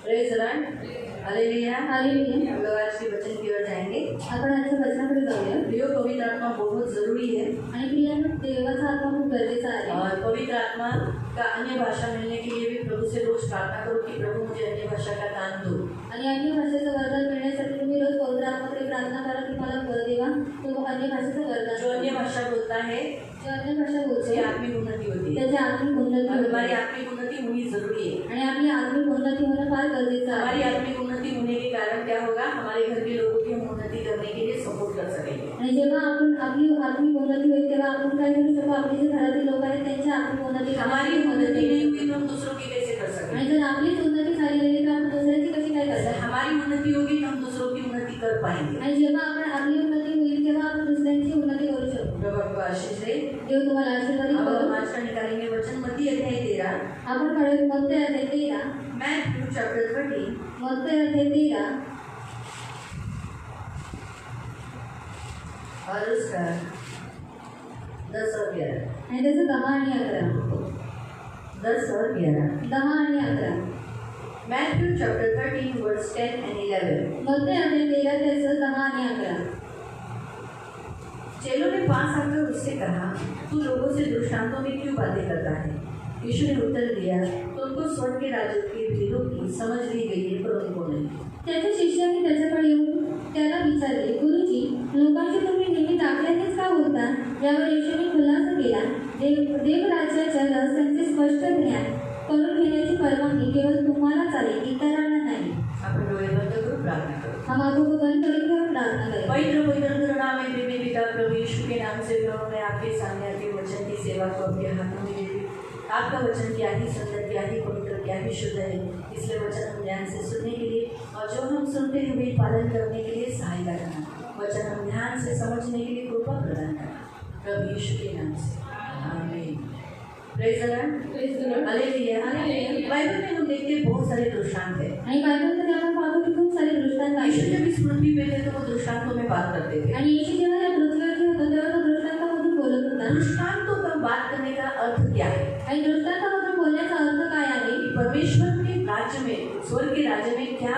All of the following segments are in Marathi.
Praise the Lord, hallelujah. Hallelujah. हम लोग आज के वचन की ओर जाएंगे। आपण आजच्या वचनाकडे जाऊया। प्रियो, पवित्र आत्मा बहुत जरूरी है आणि प्रियांनो, देवाचा आत्मा खूप गरजेचा आहे। और पवित्र आत्मा का अन्य भाषा मिलने के लिए भी प्रभु से रोज प्रार्थना करो कि प्रभु मुझे अन्य भाषा का दान दो। आणि अन्य भाषेचं वरदान मिळण्यासाठी तुम्ही रोज पवित्र आत्म्याकडे प्रार्थना करा की मला वर देवा तो अन्य भाषेचं वरदान। जो अन्य भाषा बोलता है, जो अन्य भाषा बोलते आत्मिक उन्नति होती है। त्याची आत्मिक उन्नती और होते हमारी आत्मिक उन्नति होनी जरूरी है। आणि आपली आत्मिक उन्नती होणं फार गरजेचं आहे। हमारी आत्मिक उन्नति होने के कारण क्या होगा, हमारे घर के लोगों की हम उन्नति करने के लिए सपोर्ट कर सकेंगे। आणि जेव्हा आपण आपली आत्मिक उन्नती होईल तेव्हा आपण काय करू शकतो, आपले जे घरातील लोक आहेत त्यांची आत्मिक उन्नती हमारी उन्नति नहीं हुई तो हम दूसरों की कैसे कर सकते आणि जर आपलीच उन्नती झाली नाही तर आपण दुसऱ्याची कशी काय करणार। हमारी उन्नति होगी तो हम दूसरों की उन्नति कर पाएंगे। आणि जेव्हा आपण आपली उन्नती होईल तेव्हा आपण दुसऱ्यांची उन्नती करू शकतो। प्रभु आपको आशीष दे। देव तुम्हाला आशीर्वादित अब करो। हम आज का निकालेंगे वचन मत्ती अध्याय 13, आपण पढ़े मत्ती अध्याय 13, मैथ्यू चैप्टर 30 मत्ती अध्याय 13 और उसका 10 और 11। आणि त्याचं 10 आणि 11 10 और 11। 10 आणि 11 मैथ्यू चैप्टर 13 वर्स 10 and 11। मत्ती अध्याय 13 त्याचं 10 आणि 11। चेलों ने पास आकर उससे कहा, तू लोगों से दृष्टांतों में क्यों बातें करता है? यीशु ने उत्तर दिया, तो उनको स्वर्ग के राज्य की भेदों की समझ दी गई है, पर उनको नहीं। त्याच्या शिष्याने त्याच्याकडे येऊन त्याला विचारले, गुरुजी, लोकांशी तुम्ही नेहमी दाखल्यानेच का बोलता? यावर येशूने खुलासा केला, देवराज्याच्या रहस्यांचे स्पष्ट ज्ञान करून घेण्याची परवानगी केवळ तुम्हाला चालेल, इतरांना नाही। आपण डोळे बंद करून प्रार्थना करो। हम आंखों को बंद करके हम प्रार्थना करें। पवित्र पवित्र करुणा में प्रेमी पिता प्रभु यीशु के नाम से प्रभु मैं आपके सामने आपके वचन की सेवा को आपके हाथों में देती हूँ। आपका वचन क्या ही सुंदर, क्या ही पवित्र, क्या ही शुद्ध है, इसलिए वचन हम ध्यान से सुनने के लिए और जो हम सुनते हैं वे पालन करने के लिए सहायता करना। वचन हम ध्यान से समझने के लिए कृपा प्रदान करना, प्रभु यीशु के नाम से, आमीन। Praise the Lord, praise the Lord, hallelujah. Bible में हम देखते हैं बहुत सारे दृष्टांत है। आणि बायबलमध्ये आपण पाहतो की खूप सारे दृष्टांत आहेत। यीशु जब इस पृथ्वी पे थे तो वो दृष्टांतों में बात करते थे। आणि येशू जेव्हा या पृथ्वीवरती होता तेव्हा तो दृष्टांतामधून बोलत होता। दृष्टांतों पर बात करने का अर्थ क्या है? आणि दृष्टांतामधून बोलण्याचा अर्थ काय आहे? परमेश्वर के राज्य में, स्वर्ग के राज्य में क्या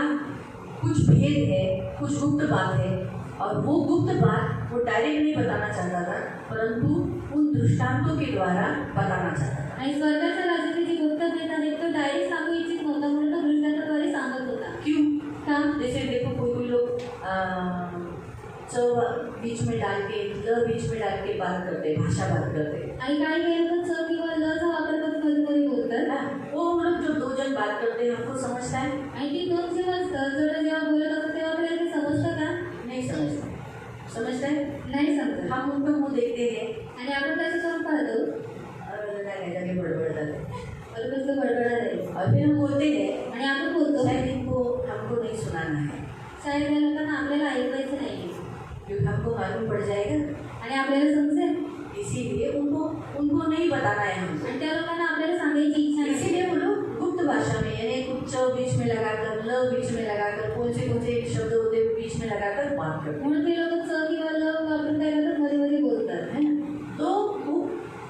कुछ भेद है, कुछ गुप्त बात है, और वो गुप्त बात वो डायरेक्ट नहीं बताना चाहता था, परंतु उन दृष्टांतों के द्वारा बताना चाहता था। आणि स्वर्गाच्या राज्याचे जे गुप्त भेद आहेत तो डायरेक्ट सांगू इच्छित नव्हता, म्हणून तो दृष्टांताद्वारे सांगत होता। क्यों? का? जैसे देखो कोई लोग च बीच में डाल के, ल बीच में डाल के बात करते, भाषा बात करते। आणि काही वेळेला च किंवा ल चा वापर करून कधी बोलतात ना, वो लोग जो दो जन बात करते हैं हमको समझता है? आणि ती दोन जेव्हा जेव्हा बोलत असतात तेव्हा आपल्याला ते समजतं का? नहीं समझता। समझता है? नाही समजत। हम उनका मुंह देखते हैं आणि आपण त्याचं तोंड पाहतो और जाके बड़बड़ाते हैं, और कुछ तो गडबड आहे और फिर हम बोलते हैं आणि आपण बोलतो शायद इनको हमको नहीं सुनाना है, शायद या लोकांना आपल्याला ऐकायचं नाही क्योंकि हमको मालूम पड़ जाएगा, आणि आपल्याला समजेल, इसीलिए उनको नहीं बताना है हमको। आणि त्या लोकांना आपल्याला सांगायची इच्छा नाही। इसीलिए वो लोग गुप्त भाषा में, यानी कुछ बीच में लगाकर, ल बीच में लगाकर, कौन से शब्द होते हैं बीच में लगाकर बात करते हैं, म्हणून ते लोक च किंवा ल वापरून काय करतात, मध्ये मध्ये बोलतात, है ना? तो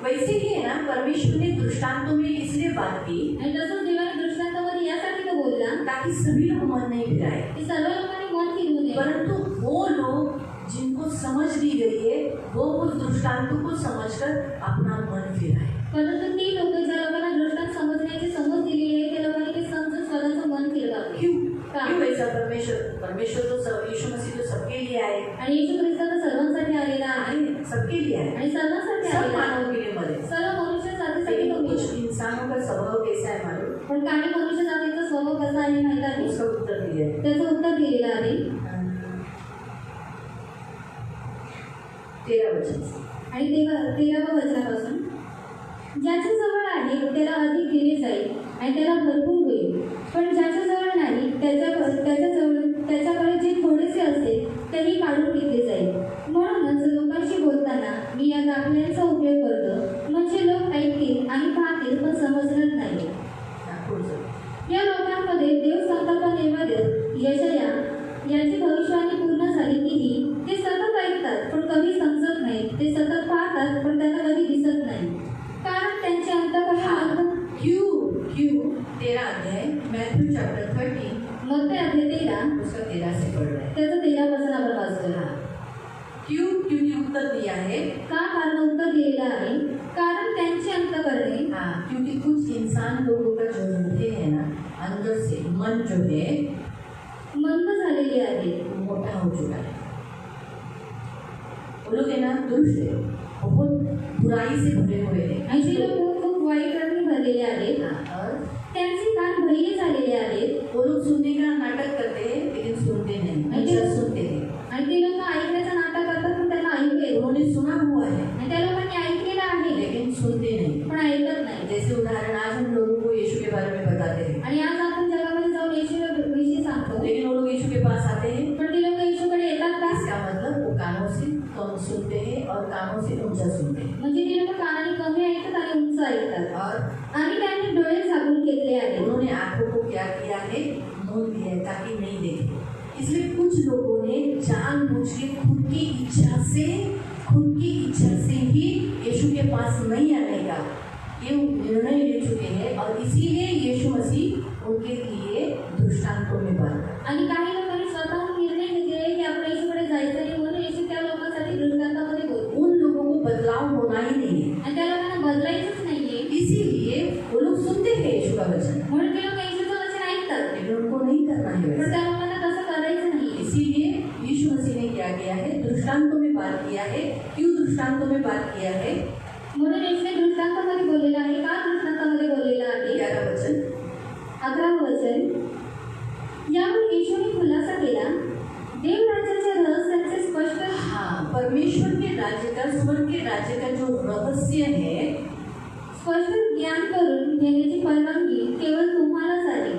वैसे ही है ना, परमेश्वर ने दृष्टांतों में इसलिए बात की आणि तसंच देवाने दृष्टांतामध्ये यासाठी तो बोलला ताकि सभी लोग मन नहीं फिराए, की सर्व लोकांनी मन फिरवू नये, परंतु वो लोग जिनको समझ दी गई है वो उस दृष्टांतों को समझकर अपना मन फिराए। परंतु ती लोक ज्या लोकांना दृष्टांत समजण्याची समज दिली आहे त्या लोकांनी ते समजून स्वतःचं मन फिरवावे। क्यों? का? क्यों ऐसा? परमेश्वर तो यीशु मसीह तो सबके लिए आए, आणि येशू ख्रिस्त तर सर्वांसाठी आलेला आहे सबके लिए आए, आणि सर्वांसाठी सब आलेला आहे। मानव के लिए मरे। सर्व मनुष्य जातीसाठी लेकिन तो कुछ इंसानों का स्वभाव कैसा है मालूम? पण काही मनुष्य जातीचा स्वभाव कसा आहे माहित आहे? उसका उत्तर दिया है। त्याचं उत्तर दिलेलं आहे 13 वचन से। आणि 13व्या वचनापासून, ज्याच्या जवळ आहे त्याला अधिक दिले जाईल आणि त्याला भरपूर होईल, पण ज्याच्या जवळ नाही त्याच्याकडे जे थोडेसे असेल तेही काढून घेतले जाईल। म्हणूनच लोकांशी बोलताना मी या दाखल्यांचा उपयोग करतो, म्हणजे लोक ऐकतील आणि पाहतील पण समजणार नाही। या लोकांमध्ये देव संकल्प निर्माण यशया याची भविष्यवाणी पूर्ण झाली की ते सतत ऐकतात पण कधी समजत नाही, ते सतत पाहतात पण त्यांना कधी दिसत नाही, कारण त्यांचे अंतःकरण क्यों 13 अध्याय मैथ्यू चैप्टर 13 है? का कारण उत्तर दिलेलं आहे कारण त्यांची अंतःकरणे हाँ, क्योंकि कुछ इंसान लोगों का जो हृदय है ना, अंदर से मन जो है मंद झालेली आहे. वो मोटा हो चुका है. वो लोग है ना दुष्ट है, बहुत बुराई से भरे हुए हैं. आणि जे लोक खूप वाईटांनी भरलेले आहेत. हाँ, और त्यांचे कान बहिरे झालेले आहेत. वो लोग सुनने का नाटक करते हैं लेकिन सुनते नहीं, अच्छा सुनते हैं. आणि ते लोक ऐकण्याचं नाटक करतात पण त्यांना ऐकू येत. उन्होंने सुना हुआ है आणि त्या लोकांनी ऐकलेलं आहे लेकिन सुनते नहीं. पण ऐकत नाही. जैसे उदाहरण आज हम लोगों को यीशु के बारे में बताते हैं, आणि आज आपण जगामध्ये जाऊन येशूविषयी सांगतो लेकिन वो लोग यीशु के पास आते हैं. पण ते लोक येशूकडे येतात का? इसका मतलब वो कानों से कम सुनते हैं और कानों से ऊंचा सुनते हैं. म्हणजे ते लोक कानाने कमी ऐकतात आणि उंच ऐकतात. और आणि त्यांनी डोळे झाकून घेतले आहेत. उन्होंने आंखों को क्या किया है, मूंद दिया है ताकि नहीं देखे. इसलिए कुछ लोगों ने जानबूझ के खुद की इच्छा से ही यीशु के पास नहीं आने का ये निर्णय ले चुके हैं और इसीलिए यीशु मसीह उनके लिए दृष्टांतों में बना. आणि काही लोकांनी स्वतःहून निर्णय घेतले की आपण येशूकडे जायचं नाही म्हणून येशू त्या लोकांसाठी दृष्टांतामध्ये बोलतो. उन लोगों को बदलाव होना ही नहीं है, आणि त्या लोकांना बदलायचंच नाहीये. इसीलिए वो लोग सुनते हैं यीशु का वचन म्हणून ते लोक येशूचं वचन ऐकतात लेकिन उनको नहीं करना है पण वैसा. त्या लोकांना तसं करायचं नाहीये. इसीलिए यीशु मसीह ने क्या किया है, दृष्टांतों में बात किया है. क्यों दृष्टांतों में बात किया है? म्हणून येशूने दृष्टांतामध्ये बोललेलं आहे. का दृष्टांतामध्ये बोललेलं आहे? 11 वचन. 11 वचन. यावर येशूने खुलासा केला देव राज्याच्या रहस्याचे स्पष्ट हाँ, परमेश्वर के राज्य का, स्वर्ग के राज्य का जो रहस्य है स्पष्ट ज्ञान करून घेण्याची परवानगी केवळ तुम्हालाच आहे.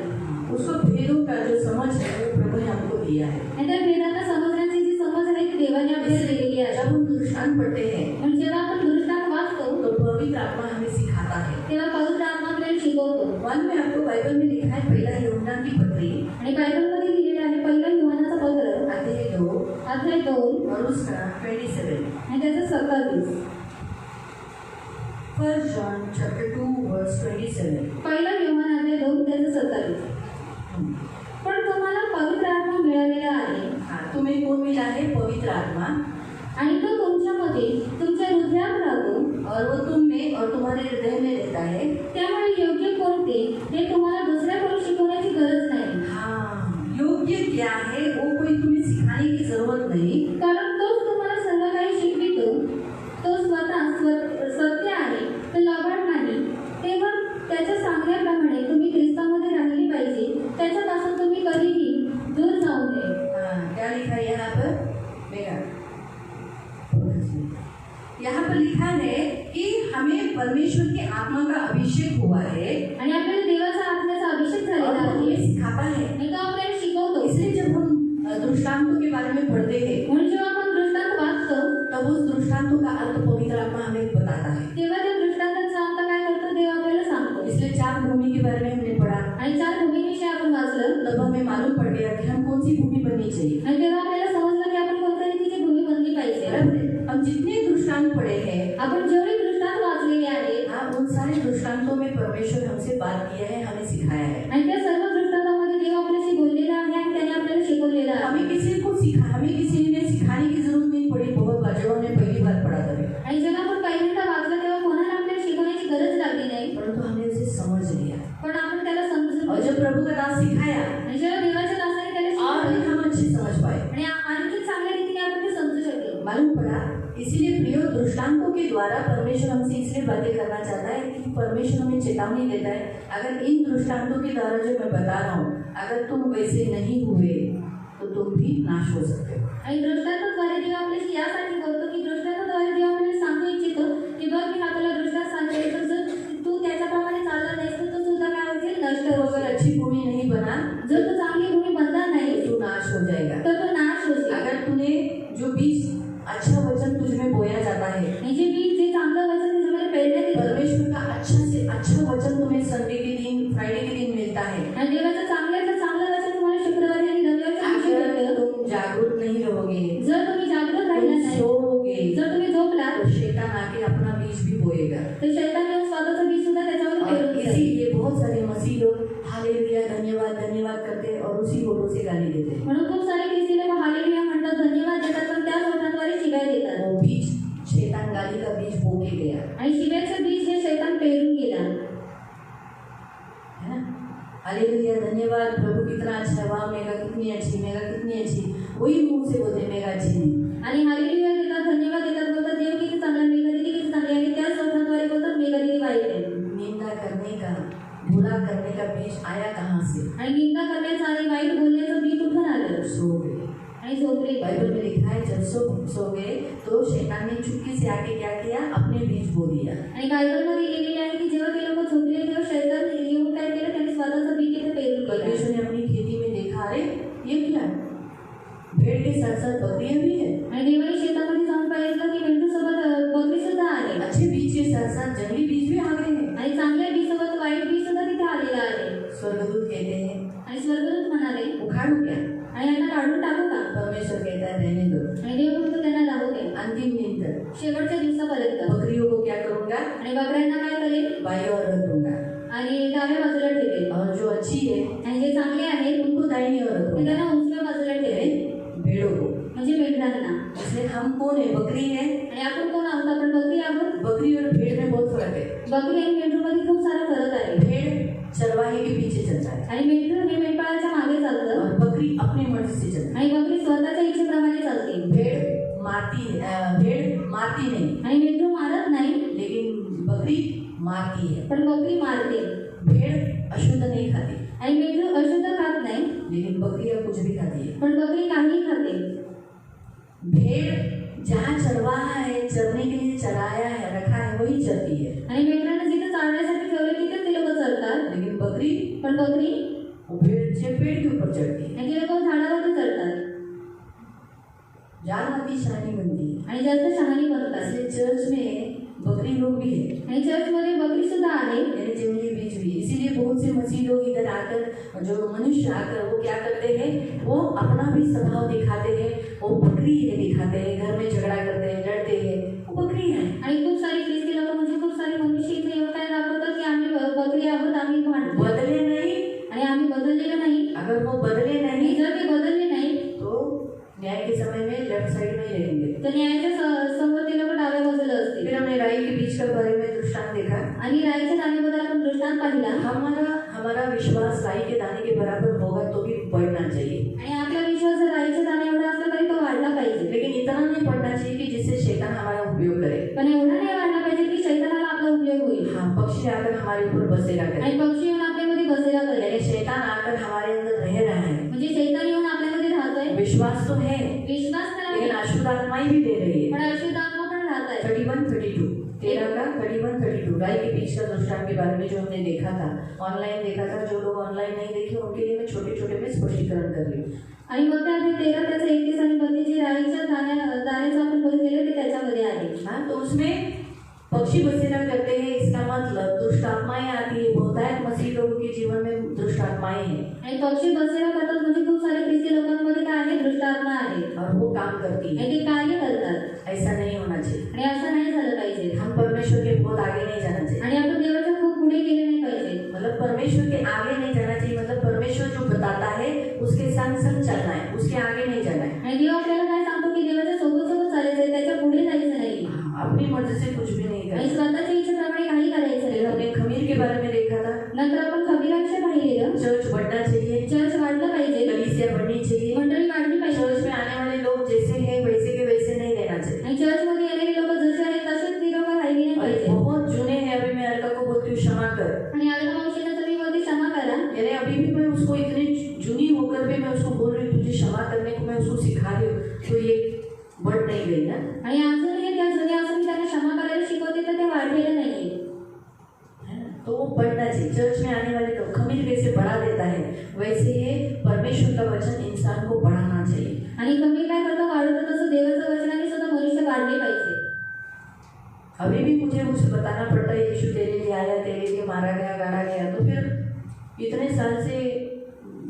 उसको भेदों का जो समझ है वो प्रभु ने हमको दिया है. आणि त्या भेदांना समजण्याची जी समज आहे ती देवाने आपल्याला दिलेली आहे. जब हम दृष्टांत पढ़ते हैं पण जेव्हा आपण दृष्टांत वाचतो तो पवित्र आत्मा हमें सिखाता है. तेव्हा पवित्र आत्मा आपल्याला शिकवतो. वन में आपको बाइबल में लिखा है, पहला यूहन्ना की पत्री आणि बायबलमध्ये लिहिलेलं आहे पहिला योहानाचा पत्र अध्याय 2 अध्याय 2 और उसका 27. आणि त्याचं 27. 1 John chapter 2 verse 27. पहिला योहान अध्याय 2 त्याचं 27. पण तुम्हाला पवित्र आत्मा मिळालेला आहे हाँ, तुम्हें कौन मिला है? पवित्र आत्मा. आणि तो तुमच्यामध्ये तुमच्या हृदयात राहतो और वो तुम में और तुम्हारे हृदय में रहता है. त्यामुळे योग्य कोणते हे तुम्हाला दुसऱ्याकडून शिकवण्याची गरज नाही. हाँ, योग्य क्या है वो कोई तुम्हें सिखाने की जरूरत नहीं. कारण तोच तुम्हाला सर्व काही शिकवितो. तो स्वतः सत्य आहे, तो लबाड नाही. तेव्हा त्याच्या सांगण्याप्रमाणे तुम्ही ख्रिस्तामध्ये राहिली पाहिजे. त्याच्यापासून तुम्ही कधीही दूर जाऊ नये. हाँ, क्या लिखा है यहाँ पर? देखा, यहाँ पर लिखा है कि हमें परमेश्वर की आत्मा का अभिषेक हुआ है आणि आपल्याला देवाचा आत्म्याचा अभिषेक और झालेला वो हमें आहे सिखाता है. आणि तो आपल्याला शिकवतो. इसलिए जब हम दृष्टांतों के बारे में पढ़ते हैं म्हणून जेव्हा आपण दृष्टांत वाचतो तब उस दृष्टांतों का अर्थ पवित्र आत्मा हमें बताता है. तेव्हा त्या दृष्टांताचा अर्थ काय करतो देव आपल्याला सांगतो. इसलिए 4 भूमि के बारे में हमने पढ़ा. आणि 4 भूमीविषयी आपण वाचलं तब हमें मालूम पड़ गया कि हम कौन सी भूमि बननी चाहिए. आणि तेव्हा आपल्याला समजलं की आपण कोणत्या रीतीची भूमी बनली पाहिजे. बराबर है. हम जितने दृष्टांत पढ़े हैं आपण जेवढे दृष्टांत वाचलेले आहेत हाँ, उन सारे दृष्टांतों में परमेश्वर हमसे बात किया है, हमें सिखाया है. आणि त्या सर्व दृष्टांतामध्ये देव आपल्याशी बोललेला आहे आणि त्याने आपल्याला शिकवलेलं आहे. हमें किसी ने सिखाने की जरूरत नहीं पड़ी. बहुत बार जब हमने पहली बार पढ़ा तभी, आणि जेव्हा आपण पहिल्यांदा वाचलं तेव्हा कोणाला आपल्याला शिकवण्याची गरज लागली नाही. परंतु हमने उसे समझ लिया पण आपण त्याला समजून और जब प्रभु का दास सिखाया आणि जेव्हा देवाच्या दासाने त्याला और शिकवलं हम अच्छे समझ पाए, आणि आणखी चांगल्या रीतीने आपण ते समजू शकलो. मालूम पड़ा. इसीलिए प्रियो, दृष्टांतों के द्वारा परमेश्वर हमसे इसलिए बातें करना चाहता है कि परमेश्वर हमें चेतावनी देता है, अगर इन दृष्टांतों के द्वारा जो मैं बता रहा हूँ अगर तुम वैसे नहीं हुए तो तुम भी नाश हो सकते हो. आणि दृष्टांताद्वारे देव आपल्याशी यासाठी बोलतो की दृष्टांताद्वारे देव आपल्याला सांगू इच्छितो की बघ मी हा तुला दृष्टांत सांगते तर जर तू त्याच्याप्रमाणे चालला नाहीस तर तू सुद्धा काय होईल नष्ट तो होशील. अगर अच्छी भूमि नहीं बना जर तू चांगली भूमी बनणार नाही तो नाश हो जाएगा. तर तो नाश होशील. अगर तूने जो बीज अच्छा वचन तुझ में बोया जाता है, आणि जे बीज जे चांगलं वचन त्याच्यामध्ये पेरण्यात येतं परमेश्वर का अच्छा से अच्छा वचन तुम्हें संडे के दिन, फ्राइडे के दिन मिलता है. आणि देवाचं चांगल्याचं चांगलं वचन तुम्हाला शुक्रवारी आणि रविवारच्या दिवशी अगर मिळतं. तुम जागरूक नहीं रहोगे, जर तुम्ही जागृत राहिला तुम नाही सोओगे, जर तुम्ही झोपलात तो शैतान आके अपना बीज भी बोएगा. तर शैतान येऊन स्वतःचं बीज सुद्धा त्याच्यावर और पेरून जाईल. इसीलिए बहुत सारे मसीह लोग हालेलुया धन्यवाद धन्यवाद करते हैं और उसी बोलों से गाली देते हैं. म्हणून खूप सारे ख्रिस्ती लोक हालेलुया म्हणतात धन्यवाद देतात पण त्याच वचनाद्वारे शिवाय देतात. वो बीज गया, आणि शिव्याचं बीज हे शैतान पेरून गेला. है ना. हालेलुया, धन्यवाद प्रभु, कितना अच्छा है, वाह मेगा कितनी अच्छी, मेगा कितनी अच्छी. वही मुंह से बोलते मेगा अच्छी नहीं. आणि हालेलुया देतात, धन्यवाद देतात, बोलतात देव किती चांगला, मेघा दिदी किती चांगली, आणि त्याच शब्दाद्वारे बोलतात मेघा दिदी वाईट आहे. निंदा करने का, बुरा करने का बीज आया कहाँ से? आणि निंदा करण्याचं आणि वाईट बोलण्याचं बीज कुठून आलं? सो गए. आणि झोपले. बाइबल में लिखा है जब सो गए तो शैतान ने चुपके से आके क्या किया, अपने बीज बो दिया. आणि बायबलमध्ये लिहिलेले आहे की जेव्हा ते लोक झोपले तेव्हा शैतान येऊन काय केलं, त्यांनी स्वतःचं बी तिथे पेरून केलं. परमेश्वर ने अपनी खेती में देखा, अरे ये क्या है, भेड़ के साथ साथ बकरियां भी है. आणि देवाने शेतामध्ये जाऊन पाहिलं की मेंढूसोबत बकरी सुद्धा आले. अच्छे बीज के साथ साथ जंगली बीज भी आ गए हैं. आणि चांगल्या बीजसोबत वाईट बीज सुद्धा तिथे आलेला आहे. स्वर्गदूत कहते हैं आणि स्वर्गदूत म्हणाले उखाड़ू क्या, आणि यांना काढून टाकू का? परमेश्वर कहता है रहने दो. आणि देव म्हणतो त्यांना राहू दे अंतिम दिन तक शेवटच्या दिवसापर्यंत. बकरियों को क्या करूंगा, आणि बकऱ्यांना काय करेल, बाई और रख दूंगा, आणि डाव्या बाजूला ठेवेल. और जो अच्छी है आणि जे चांगले आहेत उनको दाहिनी ओर ते रखूंगा. त्यांना उजव्या बाजूला ठेवेल, भेड़ों को. म्हणजे मेंढरांना. इसलिए हम कौन है, बकरी है. आणि आपण कोण आहोत, आपण बकरी आहोत. बकरी और भेड़ में बहुत फर्क है. बकरी आणि मेंढरूमध्ये खूप सारा फरक आहे. भेड़ चरवाहे के पीछे चलता है आणि मेंढरू हे मेंढपाळाच्या मागे चालतं, और बकरी अपनी मर्जी से चलती आणि बकरी स्वतःच्या इच्छेप्रमाणे चालते. है. भेड़ मारती नहीं, आणि मेंढरू मारत नाही, लेकिन बकरी मारती है. पण बकरी मारते. भेड़ अशुद्ध नहीं खाती, आणि मेंढरू अशुद्ध खात नाही, लेकिन बकरियां कुछ भी खाती है. पण बकरी काही खाते. भेड़ जहाँ चरवाहा है, चरने के लिए चराया है, रखा है, वही चरती है. आणि मेंढरांना जिथे चालण्यासाठी ठेवले तिथे ते लोक चरतात, लेकिन बकरी पण बकरी वो पेड़ के ऊपर चढ़ती है. आणि ते लोक झाडावरती चढतात जानवती शहानी बनती है. आणि जास्त शहाणी बनतात. इसलिए चर्च में बकरी लोग भी है, आणि चर्चमध्ये बकरी सुद्धा आहे. यानी जंगली बीज भी. इसीलिए बहुत से मसीह लोग इधर आकर, जो मनुष्य आकर वो क्या करते हैं, वो अपना भी स्वभाव दिखाते हैं, वो बकरी है दिखाते हैं, घर में झगड़ा करते हैं, लड़ते हैं, वो बकरी है. आणि खूप सारी ख्रिस्ती लोक म्हणजे खूप सारे मनुष्य इथे एवढं काय दाखवतात की आम्ही बकरी आहोत, आम्ही भांडतो, बदले नहीं. आणि आम्ही बदललेलं नाही. अगर वो बदले आणि नहीं जर ते बदलले नाही तो न्याय के समय में लेफ्ट साइड में ही रहेंगे. तर न्यायाच्या समोर ते लोक डाव्या बाजूला असतील. फिर हमने राई के बीज के बारे में दृष्टांत देखा. आणि राईच्या दाण्याबद्दल आपण दृष्टांत पाहिला. हमारा विश्वास राई के दाने के बराबर होगा तो भी बढ़ना चाहिए, आणि आपला विश्वास जर राईच्या दाण्या एवढा असला तरी तो वाढला पाहिजे. लेकिन इतना नहीं बढ़ना चाहिए कि जिससे शैतान हमारा उपयोग करे. पण एवढा नाही वाढला पाहिजे की शैतानाला आपला उपयोग होईल. हाँ, पक्षी आकर हमारे ऊपर बसेरा करे, आणि पक्षी येऊन आपल्यामध्ये बसेरा करेल. यानी शैतान आकर हमारे अंदर रह रहा है. म्हणजे शैतान येऊन आपल्यामध्ये राहतोय. विश्वास तो है, विश्वास तर लेकिन आहे, अशुद्ध आत्माएं भी दे रही है. पण अशुद्ध आत्मा पण राहत आहे. 31-32 13 का 31-32 राई के बीज का दृष्टांत के बारे में जो हमने देखा था, ऑनलाइन देखा था. जो लोग ऑनलाइन नहीं देखे उनके लिए मैं छोटे में स्पष्टीकरण कर रही हूँ. आणि मग त्यामध्ये 13 त्याचं 31 आणि 32 जे राईच्या दाण्याचं आपण बघितलेलं ते त्याच्यामध्ये आहे. हाँ, तो उसमें पक्षी बसेरा करते हैं, इसका मतलब दुष्ट आत्माएं आती है. बहुतायत मसीह लोगों के जीवन में दुष्ट आत्माएं हैं आणि पक्षी बसेरा करतात म्हणजे खूप सारे ख्रिस्ती लोकांमध्ये काय आहे, दुष्ट आत्मा आहे. और वो काम करती है. आणि ते कार्य करतात. ऐसा नहीं होना चाहिए. आणि असं नाही झालं पाहिजे. हम परमेश्वर के बहुत आगे नहीं जाना चाहिए. आणि आपण देवाच्या खूप पुढे गेले नाही पाहिजे. मतलब परमेश्वर के आगे नहीं जाना चाहिए, मतलब परमेश्वर जो बताता है उसके संग संग चलना है, उसके आगे नहीं जाना है. आणि देव आपल्याला काय सांगतो की देवाच्या सोबत सोबत चालायचं, त्याच्या पुढे जायचं नाही. अपनी मर्जी से कुछ भी नहीं आणि करना. स्वतःच्या इच्छेप्रमाणे काही करायचं फिर नाही. हमने खमीर के बारे में देखा था. नंतर आपण खबीराविषयी पाहिलेलं. चर्च बढ़ना चाहिए, चर्च वाढलं पाहिजे, कलीसिया बढ़नी चाहिए. मंडळी वाढली पाहिजे. चर्च में आने वाले लोग जैसे हैं वैसे के वैसे नहीं रहना चाहिए. आणि चर्चमध्ये येणारे लोक जसे आहेत तसेच ती लोक राहिली नाही और पाहिजे. बहुत जुने हैं. अभी मैं अलका को बोलती हूँ क्षमा कर. आणि अलका मावशीने तुम्ही बोलते क्षमा करा. यानी अभी भी मैं उसको इतनी जुनी होकर भी मैं उसको बोल रही हूँ तुझे क्षमा करने को, मैं उसको सिखा रही हूँ, तो ये बढ़ नहीं गई ना. आणि अजूनही त्या जुन्या असून त्यांना क्षमा करायला शिकवते तर ते वाढलेलं नाहीये. तो वो बढ़ना चाहिए. चर्च में आने वाले लोग खमीर कैसे बढ़ा देता है, वैसे ये परमेश्वर का वचन इंसान को बढ़ाना चाहिए. आणि कमी काय करतो, वाढवतो तसं देवाचं वचनाने सुद्धा मनुष्य वाढले पाहिजे. अभी भी मुझे कुछ बताना पड़ता है, यीशु तेरे लिए आया, तेरे लिए मारा गया, गाड़ा गया. तो फिर इतने साल से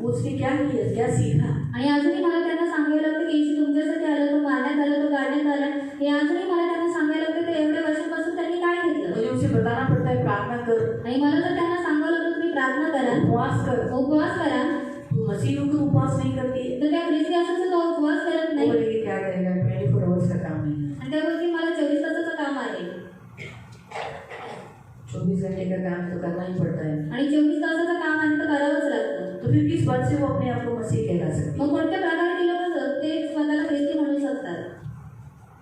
उसने क्या किया, क्या सीखा. आणि अजूनही मला त्यांना सांगायला लागतं की येशू तुमच्यासाठी आला, तो मारण्यात आला, तो गाडण्यात आला. हे अजूनही मला त्यांना सांगायला लागतं की एवढ्या वर्षांपासून त्यांनी काय घेतलं. मुझे उसे बताना पड़ता है प्रार्थना कर. आणि मला तर त्यांना सांगावं लागतं तुम्ही प्रार्थना करा, उपवास कर. उपवास करा. तू मसीह होकर उपवास नहीं करती है तर त्या ख्रिस्ती असून तो उपवास करत वो नाही. बोलेगी क्या करेगा, 24 आवर्स का काम है. आणि त्या गोष्टी मला 24 तासाचं काम आहे. 24 घंटे का काम तो करना ही पड़ता है, आणि 24 तासाचं काम आहे तर करावंच लागतं. तो फिर किस बात से वो अपने आप को मसीह कहला सकते? मग कोणत्या प्रकारे ती लोक ते स्वतःला ख्रिस्ती म्हणू शकतात?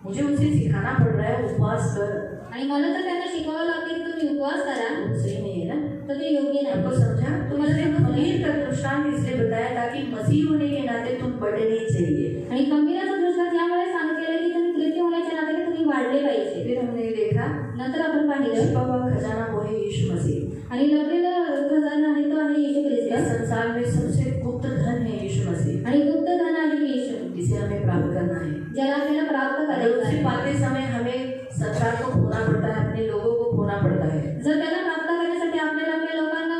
मुझे उसे सिखाना पड़ रहा है उपवास कर, आणि मला तर त्यांना शिकवावं लागते की तुम्ही उपवास करा, वो सही नहीं है ना? तर ते योग्य नाही. आपको समझा? तो मैंने खमीर का दृष्टांत इसलिए बताया ताकि मसीह होने के नाते तुम बढ़ने चाहिए. आणि खमीराचा दृष्टांत यामुळे सांगितलेलं की तुम्ही ख्रिस्ती होण्याच्या नात्याने तुम्ही वाढले पाहिजे. फिर हमने देखा नंतर आपण पाहिलं छिपा हुआ खजाना वो है यीशु मसीह. आणि लपलेला खजाना आहे तो आहे येशू इस ख्रिस्त. संसार में सबसे गुप्त धन है यीशु मसीह, आणि गुप्त धन आहे येशू, जिसे हमें प्राप्त करना है. ज्याला आपल्याला प्राप्त अगर करायचं उसे आहे. पाते समय हमें संसार को खोना पड़ता है, अपने लोगों को खोना पड़ता है. जर त्याला प्राप्त करण्यासाठी आपल्याला आपल्या लोकांना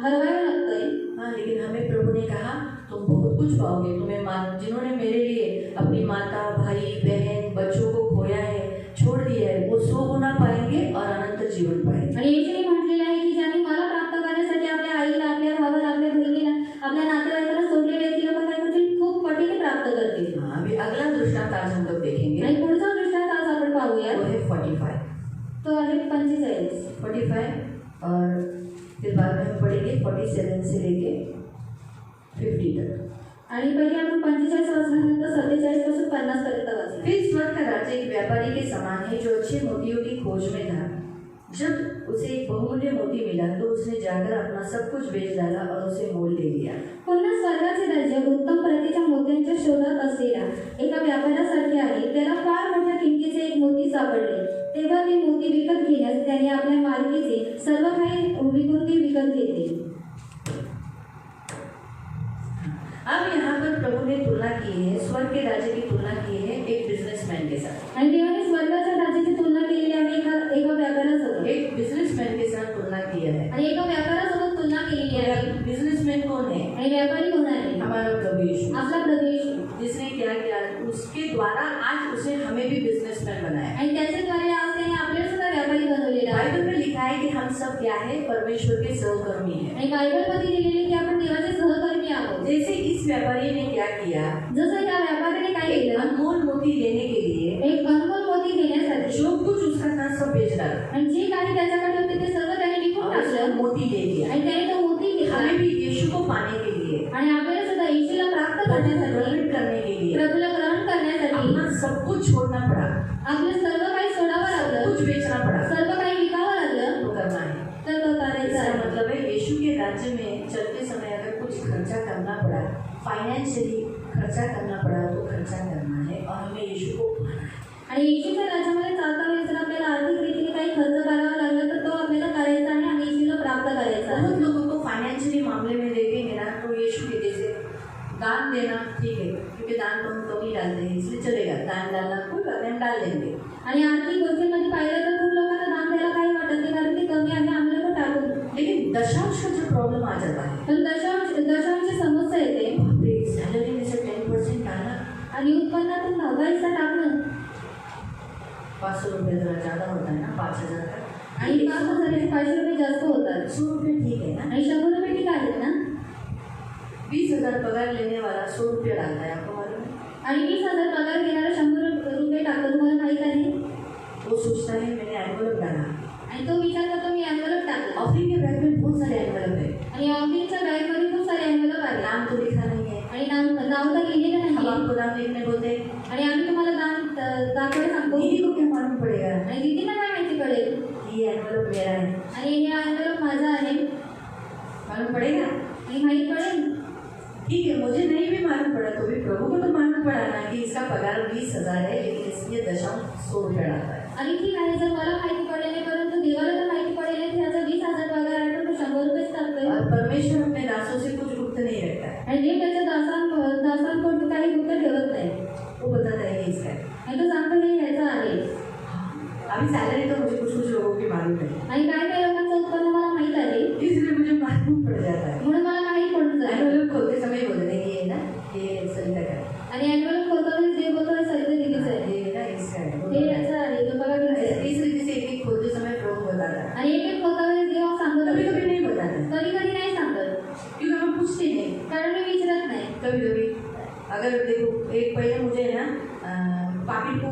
हरवायला लागतंय. हाँ, लेकिन हमें प्रभु ने कहा तुम बहुत कुछ पाओगे. तुम्हें जिन्होंने मेरे लिए अपनी माता, भाई, बहन, बच्चों को खोया है, छोड़ दिया है, वो 100 गुना पाएंगे और अनंत जीवन पाएंगे. आणि येशूने म्हटलेलं आहे की ज्यांनी मला प्राप्त करण्यासाठी आपल्या आईला, आपल्या भावाला, आपल्या बहिणीला, आपल्या नातेवाईकांना सोडलेले आहेत, ती लोक काय करतील? खूप पटीने प्राप्त करतील. हाँ, अभी अगला दृष्टांत आज हम लोग देखेंगे. आणि पुढचा दृष्टांत आज आपण पाहूया. वो है 45 तो आहे 45. और फिर बाद में हम पढ़ेंगे 47 से लेके 50 तक. आणि पहिले आपण 45 वाचल्यानंतर 47 पासून 50 पर्यंत वाचलं. फिर स्वर्ग का राज्य एक व्यापारी के समान है जो अच्छे मोतियों की खोज में था. जब उसे एक बहुमूल्य मोती मिला तो उसने जाकर अपना सब कुछ बेच डाला और उसे मोल ले लिया. पुन्हा स्वर्गाचे राज्य उत्तम प्रतीच्या मोत्यांच्या शोधात असलेला एका व्यापाऱ्यासारखे आहे. त्याला फार मोठ्या किमतीचे एक मोती सापडले. तेव्हा ते मोती विकत घेण्यास त्याने आपल्या मालकीचे सर्व काही विकून ते विकत घेतले. अब यहाँ पर प्रभु ने तुलना की है, स्वर्ग के राज्य की तुलना की है एक बिजनेसमैन के साथ. आणि देवाने स्वर्गाच्या राज्याची तुलना केलेली आहे एका व्यापाऱ्यासोबत. एक बिजनेसमैन के साथ तुलना किया है. आणि एका व्यापाऱ्यासोबत तुलना केलेली आहे. बिजनेसमैन कौन है? आणि व्यापारी कोण आहे? हमारा प्रभु यीशु. आपला प्रभू येशू. जिसने क्या किया, उसके द्वारा आज उसे हमें भी बिजनेसमैन बनाया. आणि त्याच्याद्वारे आज त्याने आपल्याला सुद्धा व्यापारी बनवलेला आहे. बाइबल में लिखा है कि हम सब क्या है, परमेश्वर के सहकर्मी हैं. आणि बायबलमध्ये लिहिलेले की आपण देवाचे सहकर्मी आहोत. जैसे इस व्यापारी ने क्या किया, जसं या व्यापाऱ्याने काय एक केलं, अनमोल मोती लेने के लिए एक अनमोल मोती घेण्यासाठी जो कुछ उसका था सब बेच डाला आणि जे काही त्याच्याकडे होते ते सर्व त्याने विकून और उसने टाकलं मोती ले लिया. आणि त्याने तो मोती घेतला. हमें भी यीशु को पाने के लिए, आणि आपल्याला सुद्धा येशूला प्राप्त प्रभु को करण्यासाठी, ग्रहण करने के लिए प्रभूला ग्रहण करण्यासाठी अपना सब कुछ छोड़ना पड़ा, आपलं सर्व काही सोडावं सब लागलं, कुछ बेचना पड़ा. सर्व काही विकावं लागलं. तो करना है. तर तो करायचा इसका आहे. मतलब है यीशु के राज्य में चलते समय अगर कुछ खर्चा करना पड़ा, फाइनेंशियली खर्चा करना पड़ा तो खर्चा करना है और हमें यीशु को पाना है. आणि येशूच्या राज्यामध्ये चालता वेळेस जर आपल्याला आर्थिक रीतीने काही खर्च करावा लागला तर तो आपल्याला करायचा आहे आणि येशूला प्राप्त करायचा आहे. बहुत लोगों को फाइनेंशियली मामले में देखेंगे ना तो यीशु के जैसे दान देना ठीक है, क्योंकि दान तो हम कम ही डालते हैं इसलिए चलेगा. दान डालना कोई बात नहीं, हम डाल देंगे. आणि आर्थिक गोष्टींमध्ये पाहिलं तर खूप लोकांना दान द्यायला काही वाटत नाही कारण ते कमी आहे, आम्ही लोक टाकून. लेकिन दशांश का जो प्रॉब्लम आ जाता है, पण दशांची समस्या येते. सैलरी में से 10% डालना, आणि उत्पन्नातून 9 हिस्सा टाकणं 500 रुपये जरा ज़्यादा होता है ना, 5000 का. आणि 5,000 500 रुपये जास्त होतात. 100 रुपये ठीक है ना. आणि 100 रुपये ठीक आहेत ना. 20,000 पगार लेने वाला 100 रुपये डालता है, आपको मालूम है. आणि 20,000 पगार घेणारा 100 रुपये टाकतो. तुम्हाला माहित आहे. वो सोचता है मैंने एनवलप डाला, आणि तो विचार करतो मी एनवलप टाकला. ऑफरिंग के बैग में बहुत सारे एनवलप है, आणि ऑफिसच्या बॅगमध्ये खूप सारे एनवलप आले. नाम तो लिखा नहीं है. आणि नाव तर लिहिलेलं हम नाही. आपको नाम लिखने बोलते हैं, आणि आम्ही तुम्हाला दाखवायला सांगतो. दीदी को क्या मालूम पड़ेगा आणि दीदीला काय माहिती पडेल. ये एनवलप मेरा है, आणि हे एनवलप माझा आहे मालूम पड़ेगा. आणि माहित पडेल. ठीक है, मुझे नहीं भी मालूम पड़ा तो भी प्रभु को तो मालूम पड़ा ना कि इसका पगार 20,000 है, लेकिन इसलिए दशांश 100 रुपये डालता है. आणि ठीक आहे, जर मला माहिती पडेल नाही परंतु देवाला तर माहिती पडेल की ह्याचा 20,000 पगार आहे पण तो 100 रुपयेच टाकतोय. और परमेश्वर अपने दासों से कुछ गुप्त नहीं रखता है. आणि देव त्याच्या दासांकडून काही गुप्त ठेवत नाही. वो बताता है ये इसका है. आणि तो सांगतो हे ह्याचा आहे. अभी सैलरी तो मुझे कुछ लोगों की मालूम है, आणि काय काय लोकांचं उत्पन्न मला माहित आहे इसलिए मुझे मालूम पड़ जाता है. म्हणून मला माहित पडून जातं. एनवलप खोलते समय बोलते हैं ये ना, ये सरिता का है, आणि एनवलप खोलतानाच देव बोलतो हे सगळं दिदीचं आहे. ये ना इसका है, वो हे बताता है. याचा आहे. तो बघा किती आहे. इस रीति से एक खोलते समय प्रभु बताता है. आणि एक खोलताना देव सांगतो. कभी कभी नहीं बताता है, कधी कधी नाही सांगत क्योंकि हम पूछते नहीं. कारण मी विचारत नाही. कभी कभी अगर देखो, एक पहले मुझे ना पाकिट को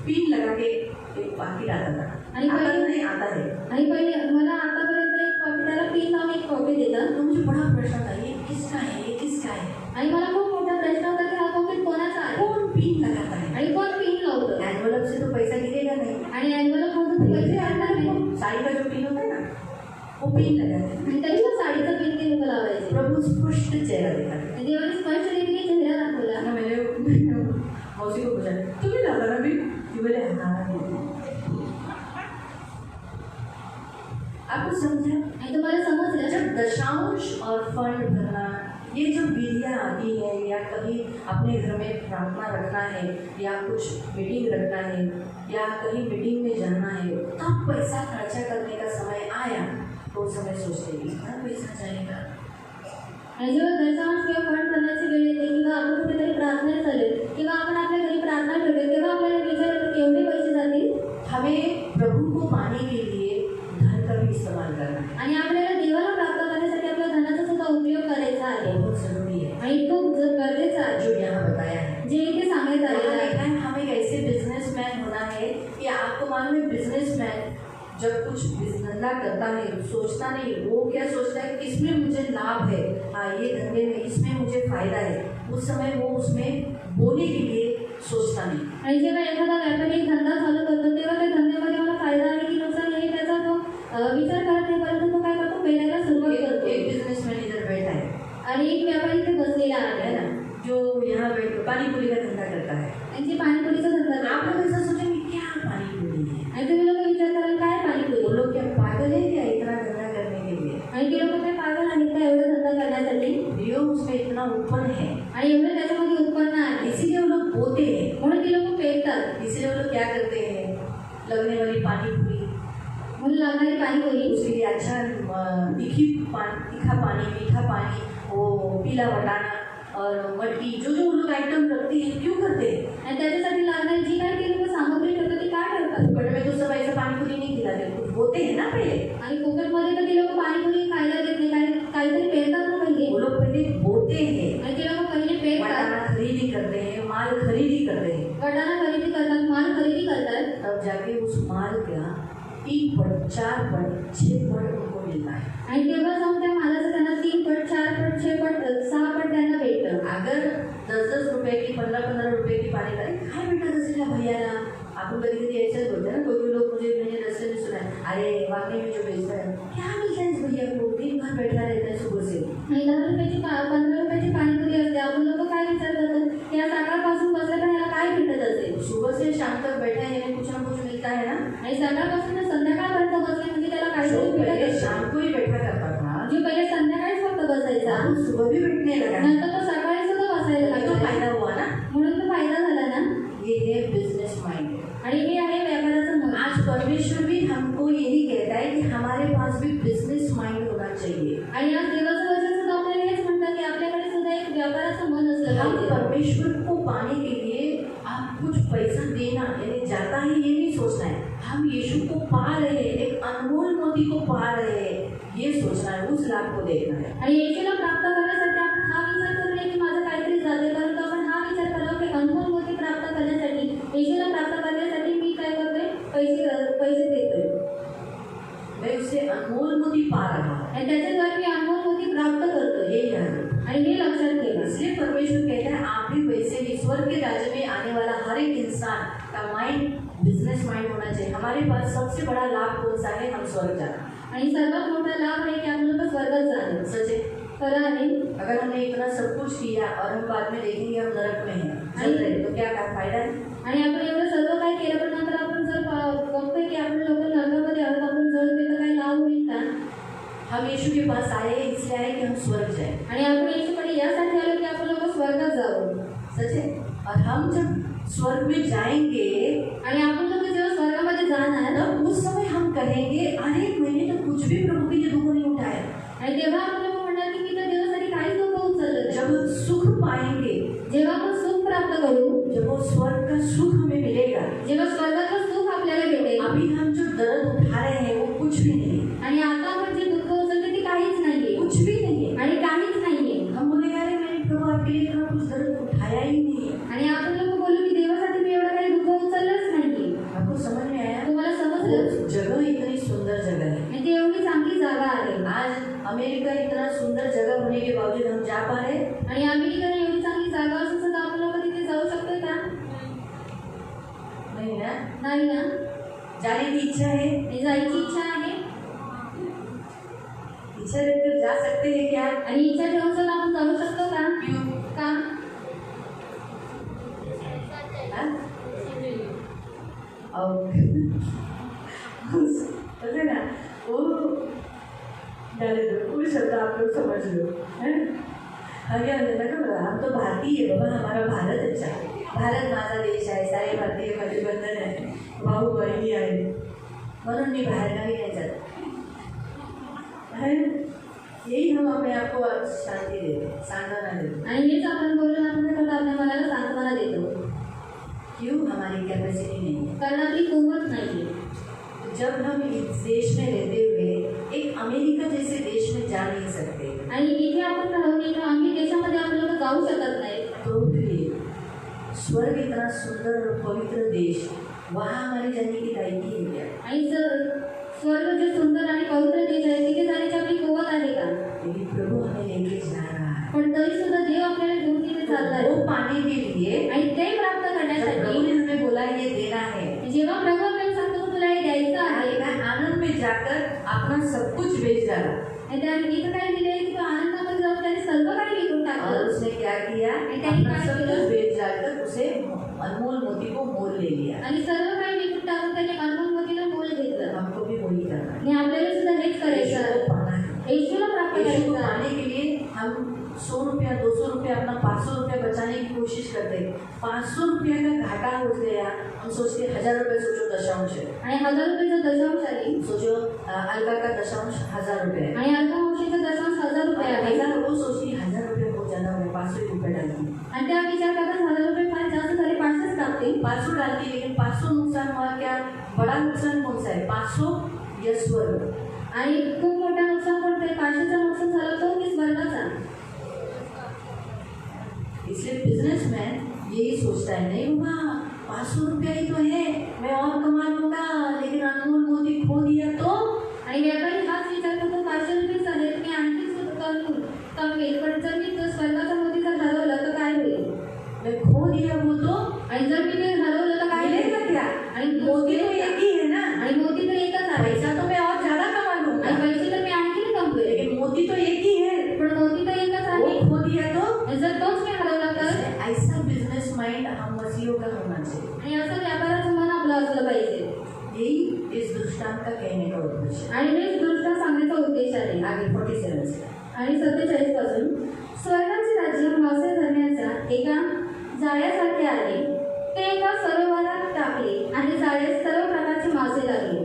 पिन लगा के एक पाकिट आता था, आणि आता पहिले नहीं आता आता है। आणि पहिले मला आतापर्यंत एक कॉपी, त्याला पिन लावून एक कॉपी देतात. तो मुझे बड़ा प्रश्न था, ये किसका है, ये किसका है? आणि मला खूप मोठा प्रश्न होता की हा कॉपी कोणाचा आहे कौन पिन लगाता है? आणि कोण पिन लावतं. एनवलप से तो पैसा गिरेगा नहीं। आणि एनवलप मधून पैसे काढणार नाही. साड़ी का जो पिन होता है ना, वो पिन लगाते हैं। आणि तरी पण साडीचं पिन ते लोक लावायचे. प्रभु स्पष्ट चेहरा दिखाते हैं। आणि देवाने स्पष्ट रीतीने चेहरा दाखवला. ना मैंने मौसी को पूछा, तुम्हें लगा ना भी? ये बोले हाँ। आपको समझा? आणि तुम्हाला समजलं जब दशांश और फंड भरना, ये जो विधियाँ आती है, या कहीं अपने घर में प्रार्थना रखना है, या कुछ मीटिंग रखना है, या कहीं मीटिंग में जाना है, तब पैसा खर्चा करने का समय आया तो उस समय सोचते कि इतना पैसा जाएगा। आणि जेव्हा दशांश किंवा फंड करण्याची वेळ येते किंवा आपण कुठेतरी प्रार्थना चालेल किंवा आपण आपल्या घरी प्रार्थना ठेवले, तेव्हा आपल्याला विचार येतो केवढे पैसे जातील. हमें प्रभु को पाने के लिए धन का भी इस्तेमाल करना है, आणि आपल्याला देवाला प्राप्त करण्यासाठी आपल्या धनाचा सुद्धा उपयोग करायचा आहे. बहुत जरूरी है आणि खूप गरजेचं आहे जो यहाँ बताया है। जे इथे सांगण्यात आलेलं यहाँ आहे. लिखा है, हमें एक ऐसे बिजनेसमैन होना है कि आपको मालूम है, बिजनेसमैन जब कुछ धंधा करता है सोचता नहीं, वो क्या सोचता है कि इसमें मुझे लाभ है, हाँ ये धंधे में इसमें मुझे फायदा है, उस समय वो उसमें बोने के लिए सोचता नहीं। आणि जेव्हा एखादा व्यापारी एक धंदा चालू करतो तेव्हा त्या धंद्यामध्ये मला फायदा आहे की नुकसान आहे त्याचा तो विचार करत नाही, परंतु तो काय करतो, पेरायला सुरुवात करतो. एक बिजनेसमैन इधर बैठा है आणि एक व्यापारी इथे बसलेला है आहे ना, जो यहाँ बैठ पानी पूरी का धंधा करता है। त्यांची पाणीपुरीचा धंदा आप करतो. लोग ऐसा सोचेंगे क्या पानी पूरी है, आणि तुम्ही लोक विचार कराल काय वो पाणीपुरी, लोग क्या पागल है क्या इतना धंधा करने के लिए? आणि ते लोक काय पागल आहेत का एवढा धंदा करण्यासाठी, ये उसमें इतना उत्पन्न है, आणि एवढं त्याच्यामध्ये उत्पन्न आहे इसीलिए वो लोग बोते हैं, म्हणून ती लोक पेरतात. इसलिए वो लोग क्या करते हैं, लगने वाली पानी पूरी, म्हणून लागणारी पाणीपुरी, उसके लिए अच्छा तीखा पानी, मीठा पानी, वो पीला वटाना और मटकी, जो जो वो लोग आइटम रखते हैं, क्यों करते हैं? आणि त्याच्यासाठी लागणारी जी काही ते लोक सामग्री ठेवतात ती काय ठेवतात. फुकट में तो सब ऐसा पानी पूरी नहीं खिलाते, कुछ बोते हैं ना पहले, आणि फुकटमध्ये तर ती लोक पाणीपुरी खायला देत नाही, काहीतरी पेरतात ना पहिले. वो लोग पहले बोते हैं, आणि ते लोक पहिले पेरतात, वटाना खरीदी करते हैं, माल खरीदी करते हैं, वटाणा खरेदी करतात, माल खरेदी करतात. तब जाके उस माल का 3 पट 4 पट 6 पट उनको मिलता है। आणि तेव्हा जाऊन त्या मालाचं त्यांना 3 पट 4 पट 6 पट 6 पट त्यांना भेटतं. अगर 10-10 रुपये की 15-15 रुपये की पानी का काय भेटत असेल या भैयाला, आपण कधी कधी ऐसे बोलते हैं ना, कोई लोग मुझे मैंने रस्ते में सुना है, अरे वाकई में जो बेचता है क्या मिलता है इस भैया को, दिन भर बैठा रहता है सुबह से। आणि 10 रुपयाची 15 रुपयाची पाणीपुरी असते. आपण लोक काय विचार करतात, या सकाळपासून बसले पण याला काय भेटत असेल. सुबह से शाम तक बैठा है, यानी कुछ ना कुछ मिलता है ना। आणि सकाळपासून तर संध्याकाळपर्यंत बसले म्हणजे त्याला जो काहीतरी भेटत पहले असेल. शाम को ही बैठा करता था, जो पहिले संध्याकाळीच फक्त बसायचा, वो सुबह भी बैठने लगा, नंतर तो सकाळी सुद्धा बसायला ये तो लागला. फायदा हुआ ना। म्हणून तो फायदा झाला ना. ये है बिजनेस माइंड। आणि हे आहे व्यापाराचं मन. आज परमेश्वर भी हमको यही कहता है कि हमारे पास भी बिजनेस माइंड होना चाहिए। आणि आज देवाचं वचन सुद्धा आपल्याला हेच म्हणतात की आपल्याकडे सुद्धा एक व्यापाराचं मन असलं हम पाहिजे. परमेश्वर को पाने के लिए आप कुछ पैसा देना यानी जाता है ये नहीं सोचना है, हम यीशु को पा रहे हैं, एक अनमोल मोती को पा रहे हैं, ये सोचना है, उस लाभ को देखना है। आणि येशूला प्राप्त करण्यासाठी आपण हा विचार करू नये की माझं काहीतरी जाते, परंतु आपण हा विचार करावा की अनमोल मोती प्राप्त करण्यासाठी, येशूला प्राप्त करण्यासाठी मी काय करतोय, पैसे देतोय. मैं उससे अनमोल मोती पा रहा हूँ, आणि त्याच्याद्वारे मी अनमोल मोती प्राप्त करतोय. ये याद रखो। आणि हे लक्षात ठेवा. इसलिए परमेश्वर कहता है आप भी वैसे ही स्वर्ग के राज्य में आने वाला हर एक इंसान का माइंड बिजनेस माइंड होना चाहिए। हमारे पास सबसे बड़ा लाभ कौन सा है, हम स्वर्ग जाना। आणि सर्वात मोठा लाभ आहे की आपण लोक स्वर्गात जाणं. सच है, खरं आहे. अगर हमने इतना सब कुछ किया और हम बाद में देखेंगे हम नरक में हैं, जल रहे, तो क्या फायदा है? आणि आपण एवढं सर्व काय केलं पण नंतर आपण जर बघतोय की आपण लोक नरकामध्ये आहोत, आपण जळतोय, तर काही लाभ होईल का? हम यीशु के पास आए इसलिए आए कि हम स्वर्ग जाए, आणि आपण येशूकडे यासाठी आलो की आपण लोक स्वर्गात जावं. सच है। और हम जब स्वर्ग में जाएंगे आणि आपण लोक जेव्हा स्वर्गामध्ये जाणार तब उस समय हम कहेंगे अरे मैंने तो कुछ भी प्रभु के लिए दुख नहीं उठाया। आणि तेव्हा आपण लोक म्हणणार की मी तर देवासाठी काहीच दुःख उचललं. जब हम सुख पाएंगे, जेव्हा आपण सुख प्राप्त करू, जब वो स्वर्ग का सुख हमें मिलेगा, जेव्हा स्वर्गातलं सुख आपल्याला भेटेल, अभी हम जो दर्द उठा रहे हैं वो कुछ भी नहीं है, आणि आता आपण जे दुःख उचलते ते काहीच नाहीये, कुछ भी नहीं है। आणि काहीच नाहीये. हम बोलेंगे अरे मैंने प्रभु आपके लिए इतना कुछ दर्द उठाया ही नहीं है। आणि आपण लोक बोलू की देवासाठी मी एवढं काही दुःख उचललंच नाहीये. आपको समझ में आया? तुम्हाला समजलं? उस जगह इतनी सुंदर जगह है। आणि ती एवढी चांगली जागा आहे आज अमेरिका इतना सुंदर जगह होने के बावजूद हम जा पा रहे हैं? आणि अमेरिकेने एवढी चांगली जागा असून सुद्धा आपण लोक तिथे जाऊ शकतो का? नहीं ना? नाही ना. जाने की इच्छा है, आणि जायची इच्छा आहे इच्छा रखकर जा सकते हैं क्या? आणि इच्छा ठेवून सुद्धा आपण जाऊ शकतो का? क्यों? का? हाँ? और पता ना वो डाले दो, वो शब्द आप लोग समझ लो, हैं? क्या हम तो भारतीय है बाबा, हमारा भारत अच्छा है, भारत माझा देश आहे, सारे भारतीय माझे बंधन आहे, भाऊ बहिणी आहे, म्हणून मी बाहेरगावी नाही जात. यही हम अपने आप को शांति देते, सांत्वना देते. आणि हेच आपण बोलून आपण करतो, आपल्या मनाला सांत्वना देतो. क्यों? हमारी कैपेसिटी नहीं है. कारण आपली कुवत नाही आहे. जब हम इस देश में रहते हुए एक अमेरिका जैसे देश में जा नहीं सकते, आणि इथे आपण राहून एका आम्ही देशामध्ये आपण लोक जाऊ शकत नाही, तो फिर स्वर्ग इतना सुंदर और पवित्र देश, वहाँ हमारे जाने की लायकी है क्या? आणि जर स्वर्ग जे सुंदर आणि पवित्र देश आहे तिथे जाण्याची आपली कुवत आहे का? लेकिन प्रभु हमें लेके जा रहा है. पण तरी सुद्धा देव आपल्याला घेऊन तिथे चाललाय. वो पाने के लिए आणि ते प्राप्त जब प्रभु करण्यासाठी ने हमें बोला ये देना है, जेव्हा प्रभू आपल्याला सांगतो तुला हे द्यायचं आहे, मैं आनंद में जाकर अपना सब कुछ बेच डाला. आणि त्या इथं काय दिलंय की तो आनंदामध्ये जाऊन त्याने सर्व काही विकून और टाकलं. उसने क्या किया? अपना सब कुछ बेच डालकर उसे अनमोल मोती को मोल ले लिया. आणि सर्व काही विकून टाकून त्याने अनमोल मोतीला मोल घेतलं. हमको भी वही करना है. आणि आपल्याला सुद्धा हेच करायचं यीशु आहे. को पाना है. येशूला प्राप्त यीशु को करायचं आहे. पाने के लिए हम 100 रुपया 200 रुपया अपना 500 रुपया बचाने की कोशिश करते हैं. 500 रुपया का घाटा हो गया, हम सोचते 1000 रुपये, सोचो दशांश है, आणि 1000 रुपयाचा दशांश आहे सोचो अलका का दशांश 1000 रुपये है. आणि अल्पा अंशीचा दशांश 1000 रुपये आहे. 1000 वो सोचती 1000 रुपये हो जाना, मैं 500 रुपये डालती. आणि त्या विचार करतात 1000 रुपये फार जास्त झाले, 500 टाकते. 500 डालती, लेकिन 500 नुकसान हुआ क्या? बड़ा नुकसान कौन सा है? 500 या स्वर्ग. आणि खूप मोठा नुकसान पडते. 500चा नुकसान झाला तो की स्वर्गाचा. इसलिए बिजनेसमैन यही सोचता है, नहीं बाबा 500 रुपया ही तो है, मैं और कमा लूंगा, लेकिन अनमोल मोती खो दिया तो. आणि व्यापारी हाच विचार करतो 500 रुपये झाले मी आणखी कमवेल, पण जर मी तो स्वर्गाचा मोती जर हरवला तर काय होईल? मैं खो दिया वो तो आणि जर मी ते हरवलं तर काय मिलेगा होईल? क्या? आणि मोती तो एक ही है ना. आणि मोती तर एकच आहे. पैसा तो मैं और ज्यादा कमा आणि लूंगा, पैसे तर मी आणखी कमवेल, लेकिन मोती तो एक ही है. पण मोती तर एकच वो आहे. खो दिया तो. आणि जर तोच मी हरवला तर. ऐसा बिजनेस माइंड हम मसीहों का होना चाहिए. आणि असं व्यापाराचं मन आपलं असलं पाहिजे. यही इस दृष्टांत का कहने का उद्देश्य है. आणि हेच दृष्टा सांगण्याचा उद्देश आहे. आगे 47 से. आणि 47 पासून स्वर्गाचे राज्य मासे धरण्याच्या एका जाळ्यासारखे आले. ते एका सरोवरात टाकले आणि जाळ्यात सर्व प्रकारचे मासे लागले.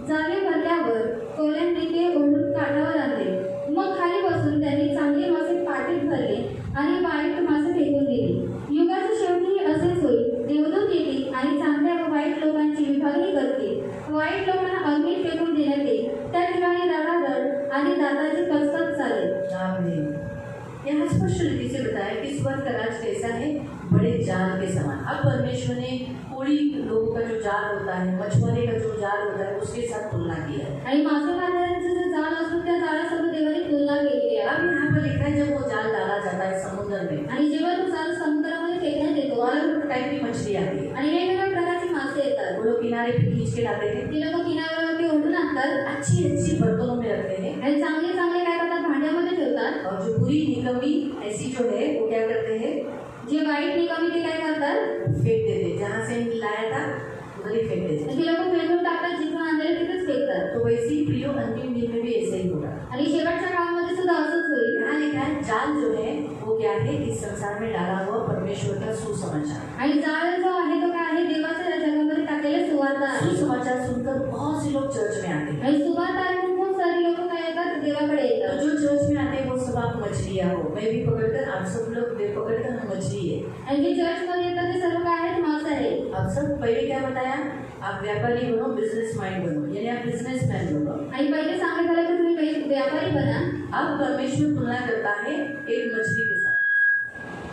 जाळे भरल्यावर कोल्यांनी ते ओढून काठावर आणले. मग खाली बसून त्यांनी चांगले मासे पाटीत भरले आणि वाईट मासे फेकून दिले. युगाच्या शेवटी असेच होईल. देवदूत येतील आणि चांगल्या व वाईट लोकांची विभागणी करतील. वाईट लोकांना अग्नीत फेकून देण्यात येईल. त्या ठिकाणी रडारड आणि दाताची कचकच चालेल. आमीन. यहाँ स्पष्ट रीति से बताया कि स्वर्ग का राज कैसा है? बड़े जाल के समान. अब परमेश्वर ने कोड़ी लोगों का जो जाल होता है, मछुआरे का जो जाल होता है, उसके साथ तुलना किया है. आणि मासेमारांचं जे जाळ असतो त्या जाळ्यासोबत देवाने तुलना केली आहे. अब यहाँ पर लिखा है जब वो जाल डाला जाता है समुद्र में, आणि जेव्हा तो जाळ समुद्रामध्ये फेकण्यात येतो तो अलग टाइप की मछली आती है. आणि वेगवेगळ्या प्रकारची मासे येतात. वो लोग किनारे पे खींच के लाते हैं, ती लोक किनाऱ्यावरती ओढून आणतात अच्छी अच्छी बर्तनों में रखते हैं, आणि चांगले चांगले काय करतात भांड्यामध्ये ठेवतात. और जो बुरी निकम्मी ऐसी जो है वो क्या करते हैं? जे वाईट निकामी ते काय करतात? फेंक देते. जहाँ से लाया था उधर ही फेंक देते. ती लोक फेकून टाकतात. जिथून आणलेले तिथेच फेकतात. तो वैसे ही प्रियो अंतिम दिन में भी ऐसे ही होगा. आणि शेवटच्या काळामध्ये सुद्धा असंच होईल. यहाँ लिखा है जाल जो है वो क्या है? इस संसार में डाला हुआ परमेश्वर का सुसमाचार. आणि जाळ जो आहे तो काय आहे? देवाच्या जगामध्ये टाकलेले सुवार्ता आहे. सुसमाचार सुनकर बहुत से लोग चर्च में आते हैं. आणि सुवार्ता ऐकून खूप सारे लोक काय येतात? देवाकडे तो येतात. जो चर्च में आते हैं वो सब आप मछलियाँ हो, मैं भी पकड़कर, आप सब लोग भी पकड़कर हम मछली है. आणि जे चर्चमध्ये येतात ते सर्व काय आहेत? मासे आहेत. अब सब पहले क्या बताया? आप व्यापारी बनो, बिजनेस माइंड बनो, यानी आप बिजनेसमैन बनो. आणि पहिले सांगण्यात आलं की तुम्ही व्यापारी बना. अब परमेश्वर तुलना करता है एक मछली के साथ.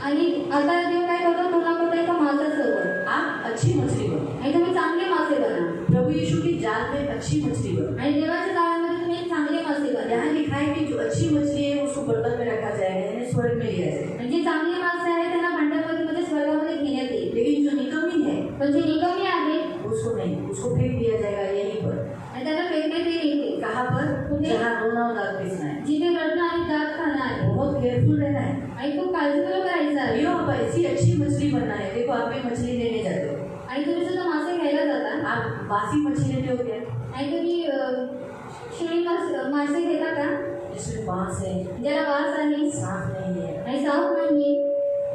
आणि आता देव काय करतो तुम्हाला एका माणसासोबत आप अच्छी मछली बनो। आणि तुम्ही चांगले मासे बना प्रभु यीशु की जाल में अच्छी मछली बनो। आणि देवाच्या जाळ्यामध्ये तुम्ही एक चांगले मासे बना यहाँ लिखा है कि जो अच्छी मछली है उसको बर्तन में रखा जाएगा, यानी स्वर्ग में लिया जाएगा। आणि जे चांगले मासे आहेत त्यांना भांड्यामध्ये म्हणजे स्वर्गामध्ये घेण्यात येईल लेकिन जो निकम्मी है पण जे निकम्मी आहे उसको नहीं, उसको फेंक दिया जाएगा यहीं पर। आणि त्यांना फेकण्यात येईल कहाँ पर? जहाँ रोना और दांत पिसना है। जिथे रडणं आणि दात खाणं आहे बहुत केयरफुल रहना है। आणि खूप काळजीपूर्वक राहायचं आहे यो आप ऐसी अच्छी मछली बनना है। देखो आप भी मछली लेने जाते हो, आणि तुम्ही सुद्धा मासे घ्यायला जाता आप बासी मछली लेते हो क्या? आणि तुम्ही शिळी मासे घेता का जिसमें बांस है, ज्याला वास आहे साफ नहीं है, आणि साफ नाहीये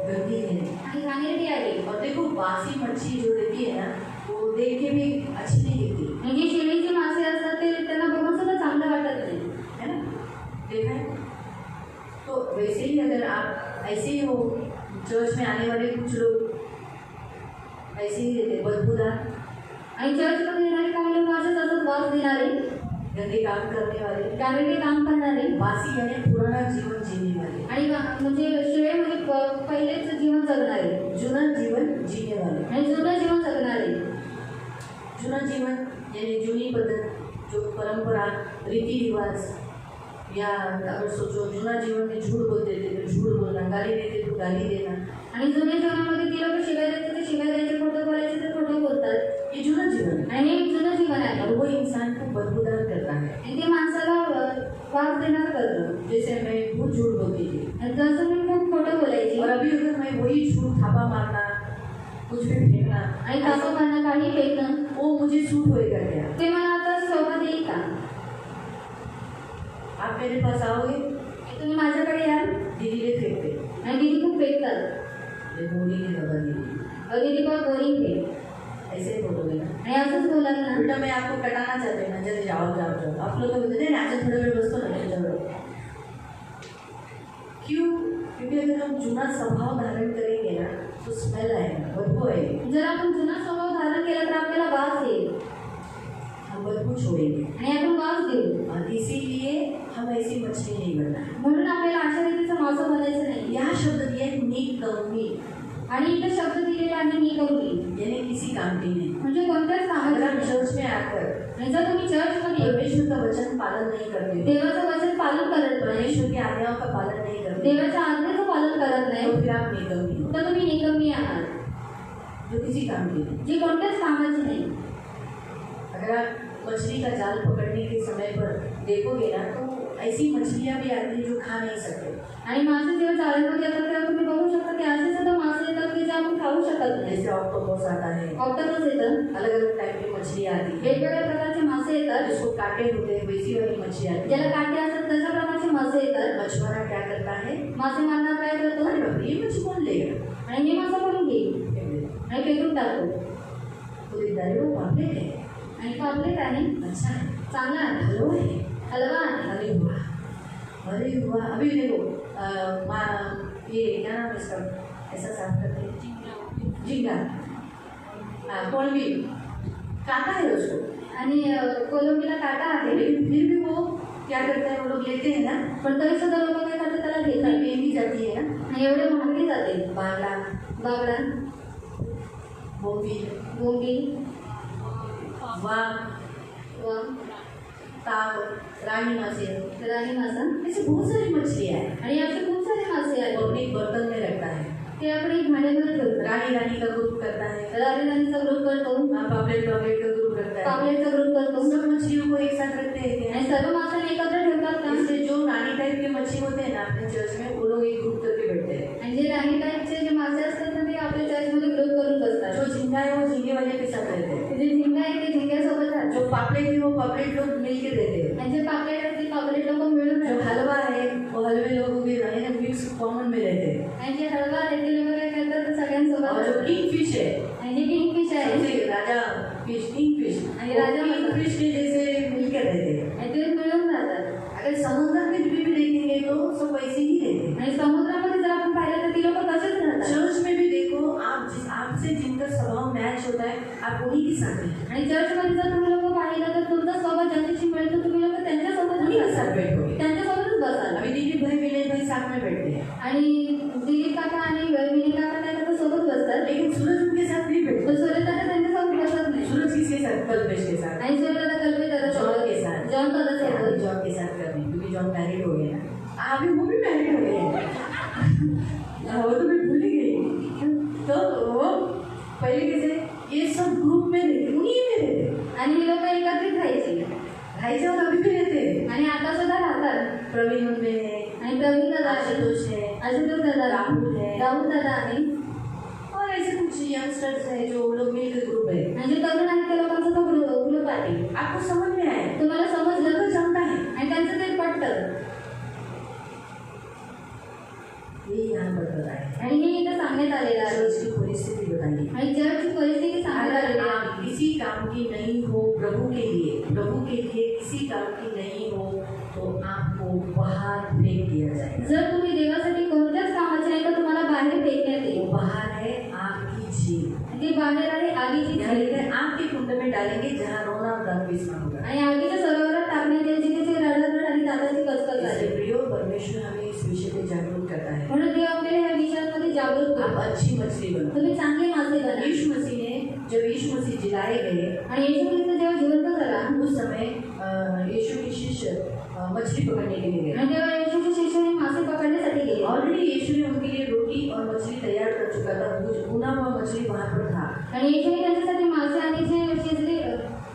गंदी है। आणि घाणेरडी आहे और देखो बासी मच्छी जो रहती है ना, वो देख के भी अच्छी नहीं दिखती म्हणजे शिळीचे मासे असतात ते त्यांना बघून सुद्धा चांगलं वाटत नाही है ना, देखा है? तो वैसे ही अगर आप ऐसे ही हो, चर्च में आने वाले कुछ लोग ऐसे ही रहते, बदबूदार, आणि चर्चमध्ये येणारे काही लोक असेच असतात वास देणारे गंदे काम करने वाले, घाणेरडे काम करणारे बासी यानी पुराना जीवन जीने वाले, आणि म्हणजे शिळे म्हणजे पहिलेच जीवन जगणारे जुना जीवन जीने वाले। आणि जुनं जीवन जगणारे जुना जीवन यानी जुनी पद्धत, जो परंपरा, रीति रिवाज, या अगर सोचो जुना जीवन में झूठ बोलते थे तो झूठ बोलना, गाली देते तो गाली देना, आणि जुन्या जीवनामध्ये ती लोक शिवाय द्यायचे ते शिवाय द्यायचे, खोटं बोलायचे ते खोटं बोलतात ये जुना जीवन है। आणि हे जुनं जीवन आहे और वो इंसान को बदबूदार करता है। आणि ते माणसाला वास देणार करतं जैसे मैं बहुत झूठ बोलती थी, आणि जसं मी खूप खोटं बोलायची और अभी अगर मैं वही झूठ थापा मारना, कुछ भी फेंकना, आणि तापं मारणं काही फेकणं वो मुझे सूट होएगा क्या? ते मला आता सोबत येईल का आप मेरे पास आओगे, तुम्ही माझ्याकडे याल दीदी ले फेंकते, आणि दीदी खूप फेकतात ये बोली के दबा दीदी, दीदी बहुत बोरिंग थे ऐसे ही बोलोगे ना। आणि असंच बोलाल ना बेटा मैं आपको कटाना चाहते ना, जल्दी जाओ जाओ जाओ। आप लोग तो बोलते हैं ना, आज थोड़ी देर बसो ना, चलो। क्यों? क्योंकि अगर हम जुना स्वभाव धारण करेंगे ना तो स्मेल आएगा, बदबू आएगी, जर आपण जुना स्वभाव धारण केला तर आपल्याला वास येईल हम बदबू छोड़ेंगे। आणि आपण वास देऊ और इसीलिए हम ऐसी मछली नहीं बनना है। म्हणून आपल्याला अशा रीतीचं मासं बनायचं नाही यहाँ शब्द दिया है निकम्मी, आणि इथं शब्द दिलेला आहे निकम्मी यानी किसी काम की नहीं। म्हणजे कोणत्याच अगर कामाचं हम नाही. चर्च में आकर आणि जर तुम्ही चर्चमध्ये परमेश्वर का वचन पालन नहीं करते, देवाचं वचन पालन करत नाही परमेश्वर की आज्ञाओं का पालन नहीं करते, देवाच्या आज्ञेचं पालन करत नाही तो फिर आप निकम्मी हो, तर तुम्ही निकम्मी आहात जो किसी काम की नहीं। जी कोणत्याच कामाची नाही. अगर आप मछली का जाल पकड़ने के समय पर देखोगे ना, तो ऐसी मछलियाँ भी आती हैं जो खा नहीं सकते। आणि मासे जेव्हा जाळ्यामध्ये येतात तेव्हा तुम्ही बघू शकता की असे सुद्धा मासे येतात की जे आपण खाऊ शकत नाही. जैसे ऑक्टोपस आता है, ऑक्टोपस येतं, अलग अलग टाइप की मछली आती है, वेगवेगळ्या प्रकारचे मासे येतात, जिसको कांटे होते हैं वैसी वाली मछली आती है। ज्याला काटे असतात तशा प्रकारचे मासे येतात. मछुआरा क्या करता है, मासे मारणार काय करतो अरे बाप रे, ये मछली कौन लेगा, आणि मी मासा पकडून घेईन फेंक देता। आणि फेकून टाकतो. तो देखता है वो पापलेट है, आणि पापलेट आहे अच्छा है, चांगला आहे, हलवा है, हलवा आहे. अरे वाह, अरे वाह। अभी देखो ये क्या नाम है इसका, ऐसा साफ करते हैं, झींगा, हाँ कोलंबी, काटा है उसको, आणि कोलंबीला काटा आहे, लेकिन फिर भी वो क्या करता है, वो लोग लेते हैं ना, पण तरी सुद्धा लोक काय करतात त्याला इतनी घेतात महंगी जाती है ना, आणि एवढे महागली जाते. बांगड़ा, बागडा, बोंबील, बोंबी, वाम, वा, ताव, रानी मासे, राणी मासा, ऐसे बहुत सारी मछलियाँ हैं। आणि असे खूप सारे मासे वो आहेत. अपने एक बर्तन में रखता है, ते आपण एक भांड्यामध्ये ठेवतो. रानी रानी का ग्रुप करता है, राणी राणीचा ग्रुप करतो, पापलेट पापलेट का ग्रुप करता है, पापलेटचा ग्रुप करतो, सब मछलियों को एक साथ रखते हैं क्या? आणि सर्व माशांना एकत्र ठेवतात का? इसलिए जो रानी टाइप के मच्छी होते हैं ना अपने चर्च में, वो लोग एक ग्रुप करके बैठते हैं। आणि जे राणी टाईपचे जे मासे असतात ना ते आपल्या चर्चमध्ये ग्रुप करून बसतात. जो झींगा है वो झींगे वाले के साथ रहते हैं, जे झिंगा आहे ते झिंग्यासोबत राहतात. जो पापलेट है वो पापलेट लोग मिल के रहते हैं, आणि जे पापलेट आहे ते पापलेट लोक मिळून जो राहतात. हलवा है वो हलवे लोग भी मिक्स कॉमन में रहते हैं, आणि जे हलवा आहे ते लोक काय करतात ते सगळ्यांसोबत और जो राहतात. किंग फिश है, आणि जे किंगफिश आहे जैसे राजा फिश, किंग फिश, आणि राजा किंग फिश के जैसे मिलकर रहते हैं। आणि ते मिळून राहतात. अगर समुद्र में भी देखेंगे तो सब वैसे ही रहते हैं। आणि समुद्रामध्ये जर आपण पाहिलं तर ती लोक तसेच राहतात. चर्च में भी देखो, आपसे जिनका स्वभाव मैच होता है, आप उन्हीं के साथ हैं, आणि चर्चमध्ये जर तुम्ही लोक पाहिलं तर तुमचा स्वभाव ज्यांच्याशी मिळतो तुम्ही लोक त्यांच्यासोबत उन्हीं के साथ बैठोगे। त्यांच्यासोबतच बसाल. अभी दिलीप भाई विनय भाई साथ में बैठते हैं, आणि दिलीप काका आणि विनय काका काय करतात, सोबत बसतात. लेकिन सूरज उनके साथ नहीं बैठता. पण सूर्य दादा त्यांच्यासोबत बसत नाही. सूरज किसके साथ? कल्पेश के साथ, आणि सूर्य दादा कल्पित दादा जॉन के साथ. जॉन दादा सोबत. जॉन के साथ करने, क्योंकि जॉन मैरिड हो गए ना. अभी वो भी मैरिड हो गए हैं. वो तो मैं भूल ही गई. तो वो पहले कैसे ये सब ग्रुप में रहते, उन्हीं में रहते, आणि ही लोक एकत्रित राहायची और अभी भी रहते हैं. आणि आता सुद्धा राहतात. प्रवीण उनमें है, आणि प्रवीण दादा आहे, आशुतोष है, आशुतोष दादा, राहुल है, राहुल दादा आहे. और ऐसे कुछ यंगस्टर्स है जो लोग मिलकर ग्रुप है. म्हणजे तरुण आणि त्या लोकांचा तो ग्रुप आहे. आपको समझ में आया? तुम्हाला समजलं तो जमता है. आणि त्यांचं ते पटतं. ये यहाँ पर बताया है. आणि हे इथं सांगण्यात आलेलं आहे. चर्च की परिस्थिति बताइए. आणि जगची परिस्थिती सांगण्यात अगर आलेली आप आहे. किसी काम की नहीं हो प्रभु के लिए किसी काम की नहीं हो तो आपको बाहर फेंक दिया जाएगा. जर तुम्ही देवासाठी कोणत्याच कामाचे नाही तर तुम्हाला बाहेर फेकण्यात येईल. बाहर है आग की झील. ती बाहेर आहे आगीची यानी झील. कि आग के कुंड में डालेंगे जहाँ रोना और दांत पीसना होगा. आणि आगीच्या सरोवरात टाकण्यात येईल जिथे रडरड आणि दाताची कचकच इसलिए आहे. प्रियो परमेश्वर हमें इस विषय में जागरूक करता है. म्हणून देव आपल्याला या विषयांमध्ये जागरूक आप करतो. अच्छी मछली बनो. तुम्ही चांगले मासे बना. यीशु मसीह ने जब यीशु मसीह जिलाए गए आणि येशू ख्रिस्त जेव्हा जिवंत झाला उस समय यीशु के शिष्य मछली पकड़ने के लिए गए. आणि तेव्हा येशूचे शिष्याने मासे पकडण्यासाठी गेले. ऑलरेडी यीशु ने उनके लिए रोटी और मछली तैयार कर चुका था. भुना हुआ मछली वहाँ पर था. आणि येशूने त्यांच्यासाठी मासे आणि जे शिजले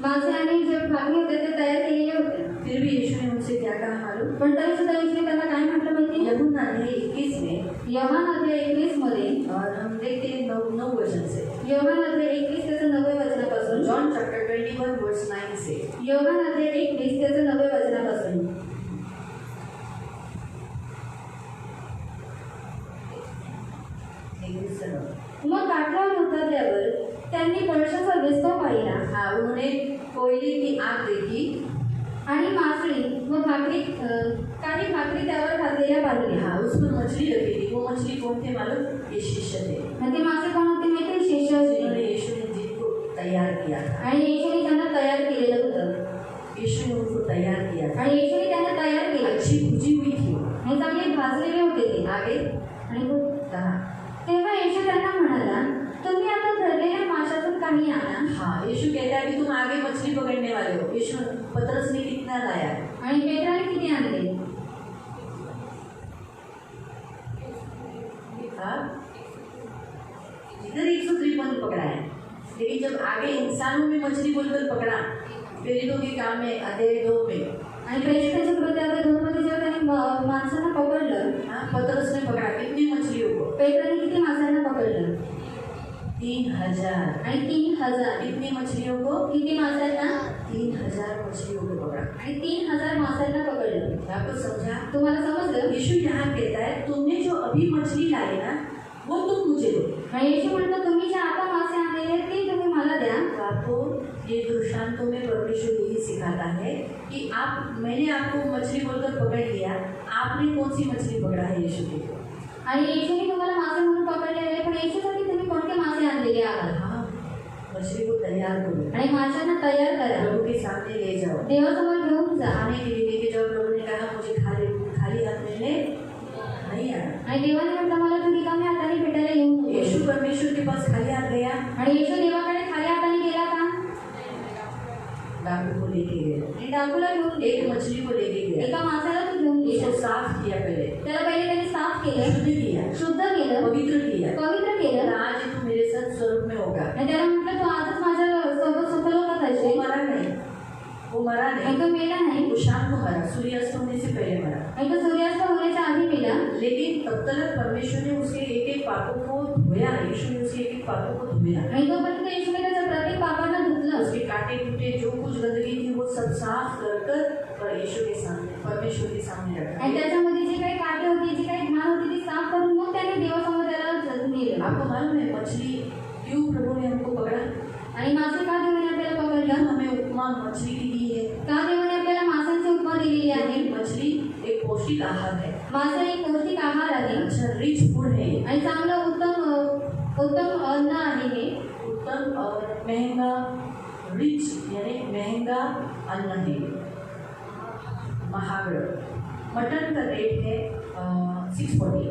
मासे आणि जे भाकरी होते ते तयार केलेले होते. फिर भी यीशु ने उनसे क्या कहा मालूम? पण तरी सुद्धा येशूने त्यांना काय म्हटलं माहिती? यूहन्ना अध्याय 21 में, योहान अध्याय 21 मध्ये, और हम देखते हैं 9 वचन से. योहान अध्याय 21 त्याचं 9 वचनापासून, जॉन चैप्टर 21 वर्स 9 से. योहान अध्याय 21 त्याचं 9 वचनापासून. मग काठावर उतरल्यावर त्यांनी कळशाचा विस्तव पाहिला. हाँ, उन्होंने कोयले की आग देखी आणि मासळी व भाकरी काही भाकरी त्यावर घातलेल्या पाहिल्या. हाँ, उसमें मछली रखी थी. वो मछली कौन थे मालूम? ये शिष्य थे. आणि ते मासे कोण होते माहिती? शिष्य होते. जिन्होंने यीशु ने जिनको तैयार किया था. आणि येशूने त्यांना तयार केलेलं होतं. यीशु ने उनको तैयार किया था. आणि येशूने त्यांना तयार केलं. अच्छी भुजी हुई थी. हे चांगले भाजलेले होते ते. आगे आणि मग कहा. तेव्हा येशू त्यांना म्हणाला, तुम्ही आता धरलेल्या माशातून काही आणा. हाँ, यीशु कहता है कि तुम आगे मछली पकड़ने वाले हो. यीशु पतरस ने कितना लाया? आणि पेत्राने किती आणले? हाँ, इधर 153 पकड़ा है, लेकिन जब आगे इंसानों में मछली बोलकर पकड़ा, प्रेरितों के काम में अध्याय 2 में, आणि प्रेरितांच्या कृत्यात 2 मध्ये जेव्हा त्यांनी माणसांना पकडलं, हाँ, पतरस ने पकड़ा कितनी मछलियों को? पेत्राने किती माणसांना पकडलं? 3000. आणि 3000. कितनी मछलियों को? किती माणसांना? 3000 मछलियों को पकड़ा. आणि 3000 माणसांना पकडलं. आपको समझा? तुम्हाला समजलं? यीशु यहाँ कहता है तुमने जो अभी मछली लाई ना वो तुम मुझे दो. आणि येशू म्हणतो, तुम्ही जे आता मासे आणलेले आहेत ते तुम्ही मला द्या. तो आपको ये दृष्टांतों में परमेश्वर यही सिखाता है कि मैंने आपको मछली बोलकर पकड़ लिया, आपने कौन सी मछली पकड़ा है यीशु के? आणि येशूने तुम्हाला मासे म्हणून पकडले आहे, पण येशूसाठी तुम्ही कोणते मासे आणलेले आहात? हाँ, मछली को तैयार करो, आणि माशांना तयार करा, प्रभु के सामने ले जाओ, देवासमोर घेऊन जा. खाने के लिए लेके जाओ. प्रभु ने कहा मुझे खाली हाथ मिलने नहीं आना. आणि देवाने म्हटलं, मला तू रिकाम्या हाताने भेटायला येऊ नको. यीशु परमेश्वर के पास खाली हाथ गया, आणि येशू देवाकडे खाली हाताने गेला का? डाकू को लेके गया. आणि डाकूला घेऊन एक मछली को लेके गया, एका माणसाला तो घेऊन गेला. उसको साफ किया पहले, त्याला पहिले त्यांनी साफ केलं, शुद्ध किया, शुद्ध केलं, पवित्र किया. पवित्र केलं. आज तू मेरे साथ स्वर्ग में होगा. आणि त्याला म्हटलं, तू आजच माझ्या सोबत सुखलोकात वो असशील. मरा नहीं, वो मरा आणि नहीं, तो मेला नाही, वो शाम को मरा, सूर्यास्त होने से पहले मरा. आणि तो सूर्यास्त होण्याच्या आधी मेला. लेकिन तब तक परमेश्वर ने उसके एक एक पापों को धोया. यीशु ने उसके एक एक पापों को धोया. आणि तोपर्यंत येशूने त्याच्या प्रत्येक पापांना धुतलं. उसके काटे कुटे जो कुछ गंदगी थी वो सब साफ कर और यीशु के सामने, परमेश्वर के सामने रखा. आणि त्याच्यामध्ये जी काही काटे होती, जी काही घाण होती ती साफ करून मग त्याने देवासमोर त्याला नेलं. आपको मालूम है मछली क्यों प्रभु ने हमको पकड़ा? आणि मासे का देवाने आपल्याला पकडलं? हमें उपमा मछली की दी है. का देवाने आपल्याला माशांची उपमा दिलेली आहे? मछली एक पौष्टिक आहार है. मासे एक पौष्टिक आहार आहे. अच्छा रिच फूड है. आणि चांगलं उत्तम अन्न आहे हे. उत्तम और महंगा, रिच यानी महंगा अन्न है. महागड़। मटन का रेट है 640।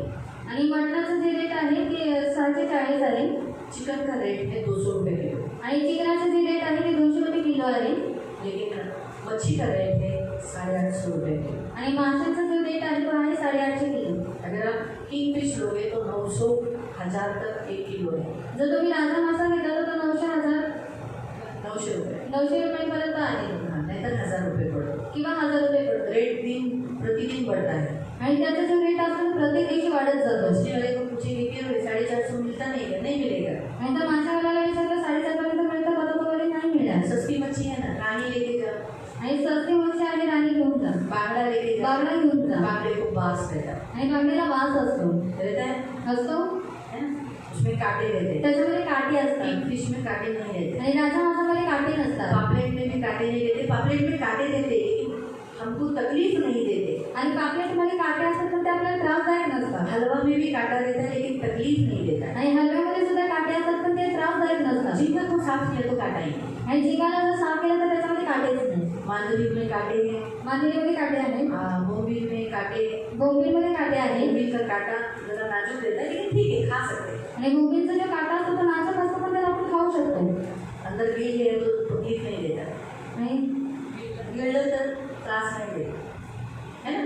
आणि मटणाचं जे रेट आहे ते 440 आहे। चिकन का रेट है 200 रुपये किलो। आणि चिकनाचं जे रेट आहे ते 200 रुपये किलो आहे। लेकिन मच्छी का रेट है 850 रुपये किलो। आणि माशाचा जो रेट आहे तो आहे 850 किलो। अगर आप किंग फिश लोगे तो 900 1000 तक 1 किलो है। जर तुम्ही राजा मासा घेतला तर तो 900 रुपये 900 रुपयेपर्यंत आहे। नहीं तो 1000 रुपये पड़ो किंवा 1000 रुपये पडतो। रेट प्रतिदिन बढ़ता है। आणि त्याचा जो रेट असतो तो प्रत्येक दिवशी वाढत जातो। मछली वाले को पूछेंगे कि 450 मिलता नहीं है, नहीं मिलेगा। आणि तर माशावाल्याला विचारलं 450 पर्यंत मिळतं का, तो बोले नाही मिळणार। सस्ती मच्छी है ना, रानी लेके जाओ। आणि सस्ती मच्छी आहे राणी घेऊन जा, बांगड़ा लेके जाओ। बांगड़ा घेऊन जा। बांगड़े को बास रहता है। आणि बांगड्याला वास असतो, रहता असतो है ना, उसमें कांटे रहते हैं। त्याच्यामध्ये काटे किंग असतात। फिश में कांटे नहीं रहते। आणि राजा मासामध्ये काटे नसतात। पापलेट में भी कांटे नहीं रहते। पापलेट में कांटे रहते लेकिन हमको तकलीफ नहीं देते। आणि पापलेटमध्ये काटे असतात पण ते आपल्याला त्रासदायक नसतात। हलवा में भी कांटा रहता है लेकिन तकलीफ नहीं देता। आणि हलव्यामध्ये सुद्धा काटे असतात पण ते त्रासदायक नसतात। झींगा को साफ किया तो काटा ही नहीं। आणि झिंगाला जर साफ केलं तर त्याच्यामध्ये काटेच नाही। मांजरी में कांटे हैं। मांदेलीमध्ये काटे आहेत, बोंबिल में कांटे हैं। बोंबीलमध्ये काटे आहेत। बोंबिल का कांटा जरा नाजुक रहता है लेकिन ठीक है, खा सकते हैं। आणि बोंबीलचा जो काटा असतो तो नाजूक असतो पण त्याला आपण खाऊ शकतो। अंदर बीज है तो तकलीफ नहीं देता। आणि गिरल तर त्रास नहीं देता, है ना।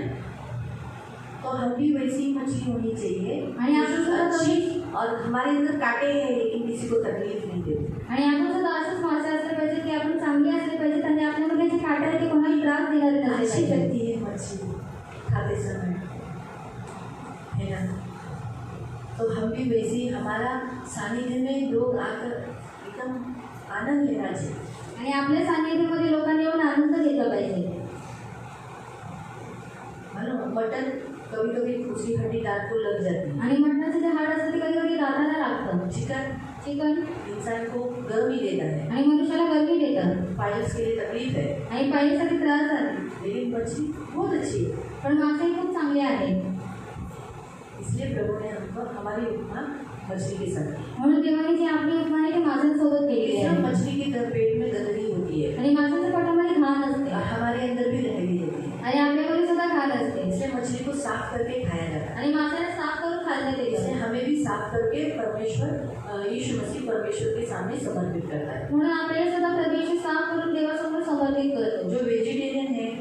तो हम भी वैसी मछली होनी चाहिए आणि आपण सुद्धा अच्छी, और हमारे अंदर कांटे हैं लेकिन किसी को तकलीफ नहीं देते। आणि आपण सुद्धा असेच मासे असले पाहिजे की आपण चांगले असले पाहिजे आणि आपल्यामध्ये जे काटे आहे ते कोणाला त्रास देणारे नसले अच्छी पाहिजे। लगती है मछली खाते समय, है ना। तो हम भी वैसे ही, हमारा सानिध्य में लोग आकर एकदम आनंद लेना चाहिए। आणि आपल्या सानिध्यामध्ये लोकांनी येऊन आनंद घेतला पाहिजे। मटन कभी कभी उसकी हड्डी दांत को लग जाती है। आणि मटणाचं जे हाड असतं ते कधी कधी दाताला लागतं। चिकन इंसान को गर्मी देता है आणि मनुष्याला गरमी देतं। पाइल्स के लिए तकलीफ है आणि पायीसाठी त्रास आहे, लेकिन मछली बहुत अच्छी है। पण मासे खूप चांगले आहेत। इसलिए प्रभु ने हमको हमारी उपमा मछली के साथ की। म्हणून देवाने जी आपली उपमा आहे ती माशांसोबत केलेली इस आहे। मछली के पेट में गंदगी होती है आणि माशांच्या पोटामध्ये घाण असते और हमारे अंदर भी रहती है। आणि आपल्यामध्ये सुद्धा घाण असते। इसलिए मछली को साफ करके खाया जाता है। आणि माशाला साफ करून खाल्लं इसलिए जातं। हमें भी साफ करके परमेश्वर यीशु मसीह परमेश्वर के सामने समर्पित करता है। म्हणून आपल्याला सुद्धा प्रदेश साफ करून देवासमोर समर्पित करतो। जो वेजिटेरियन है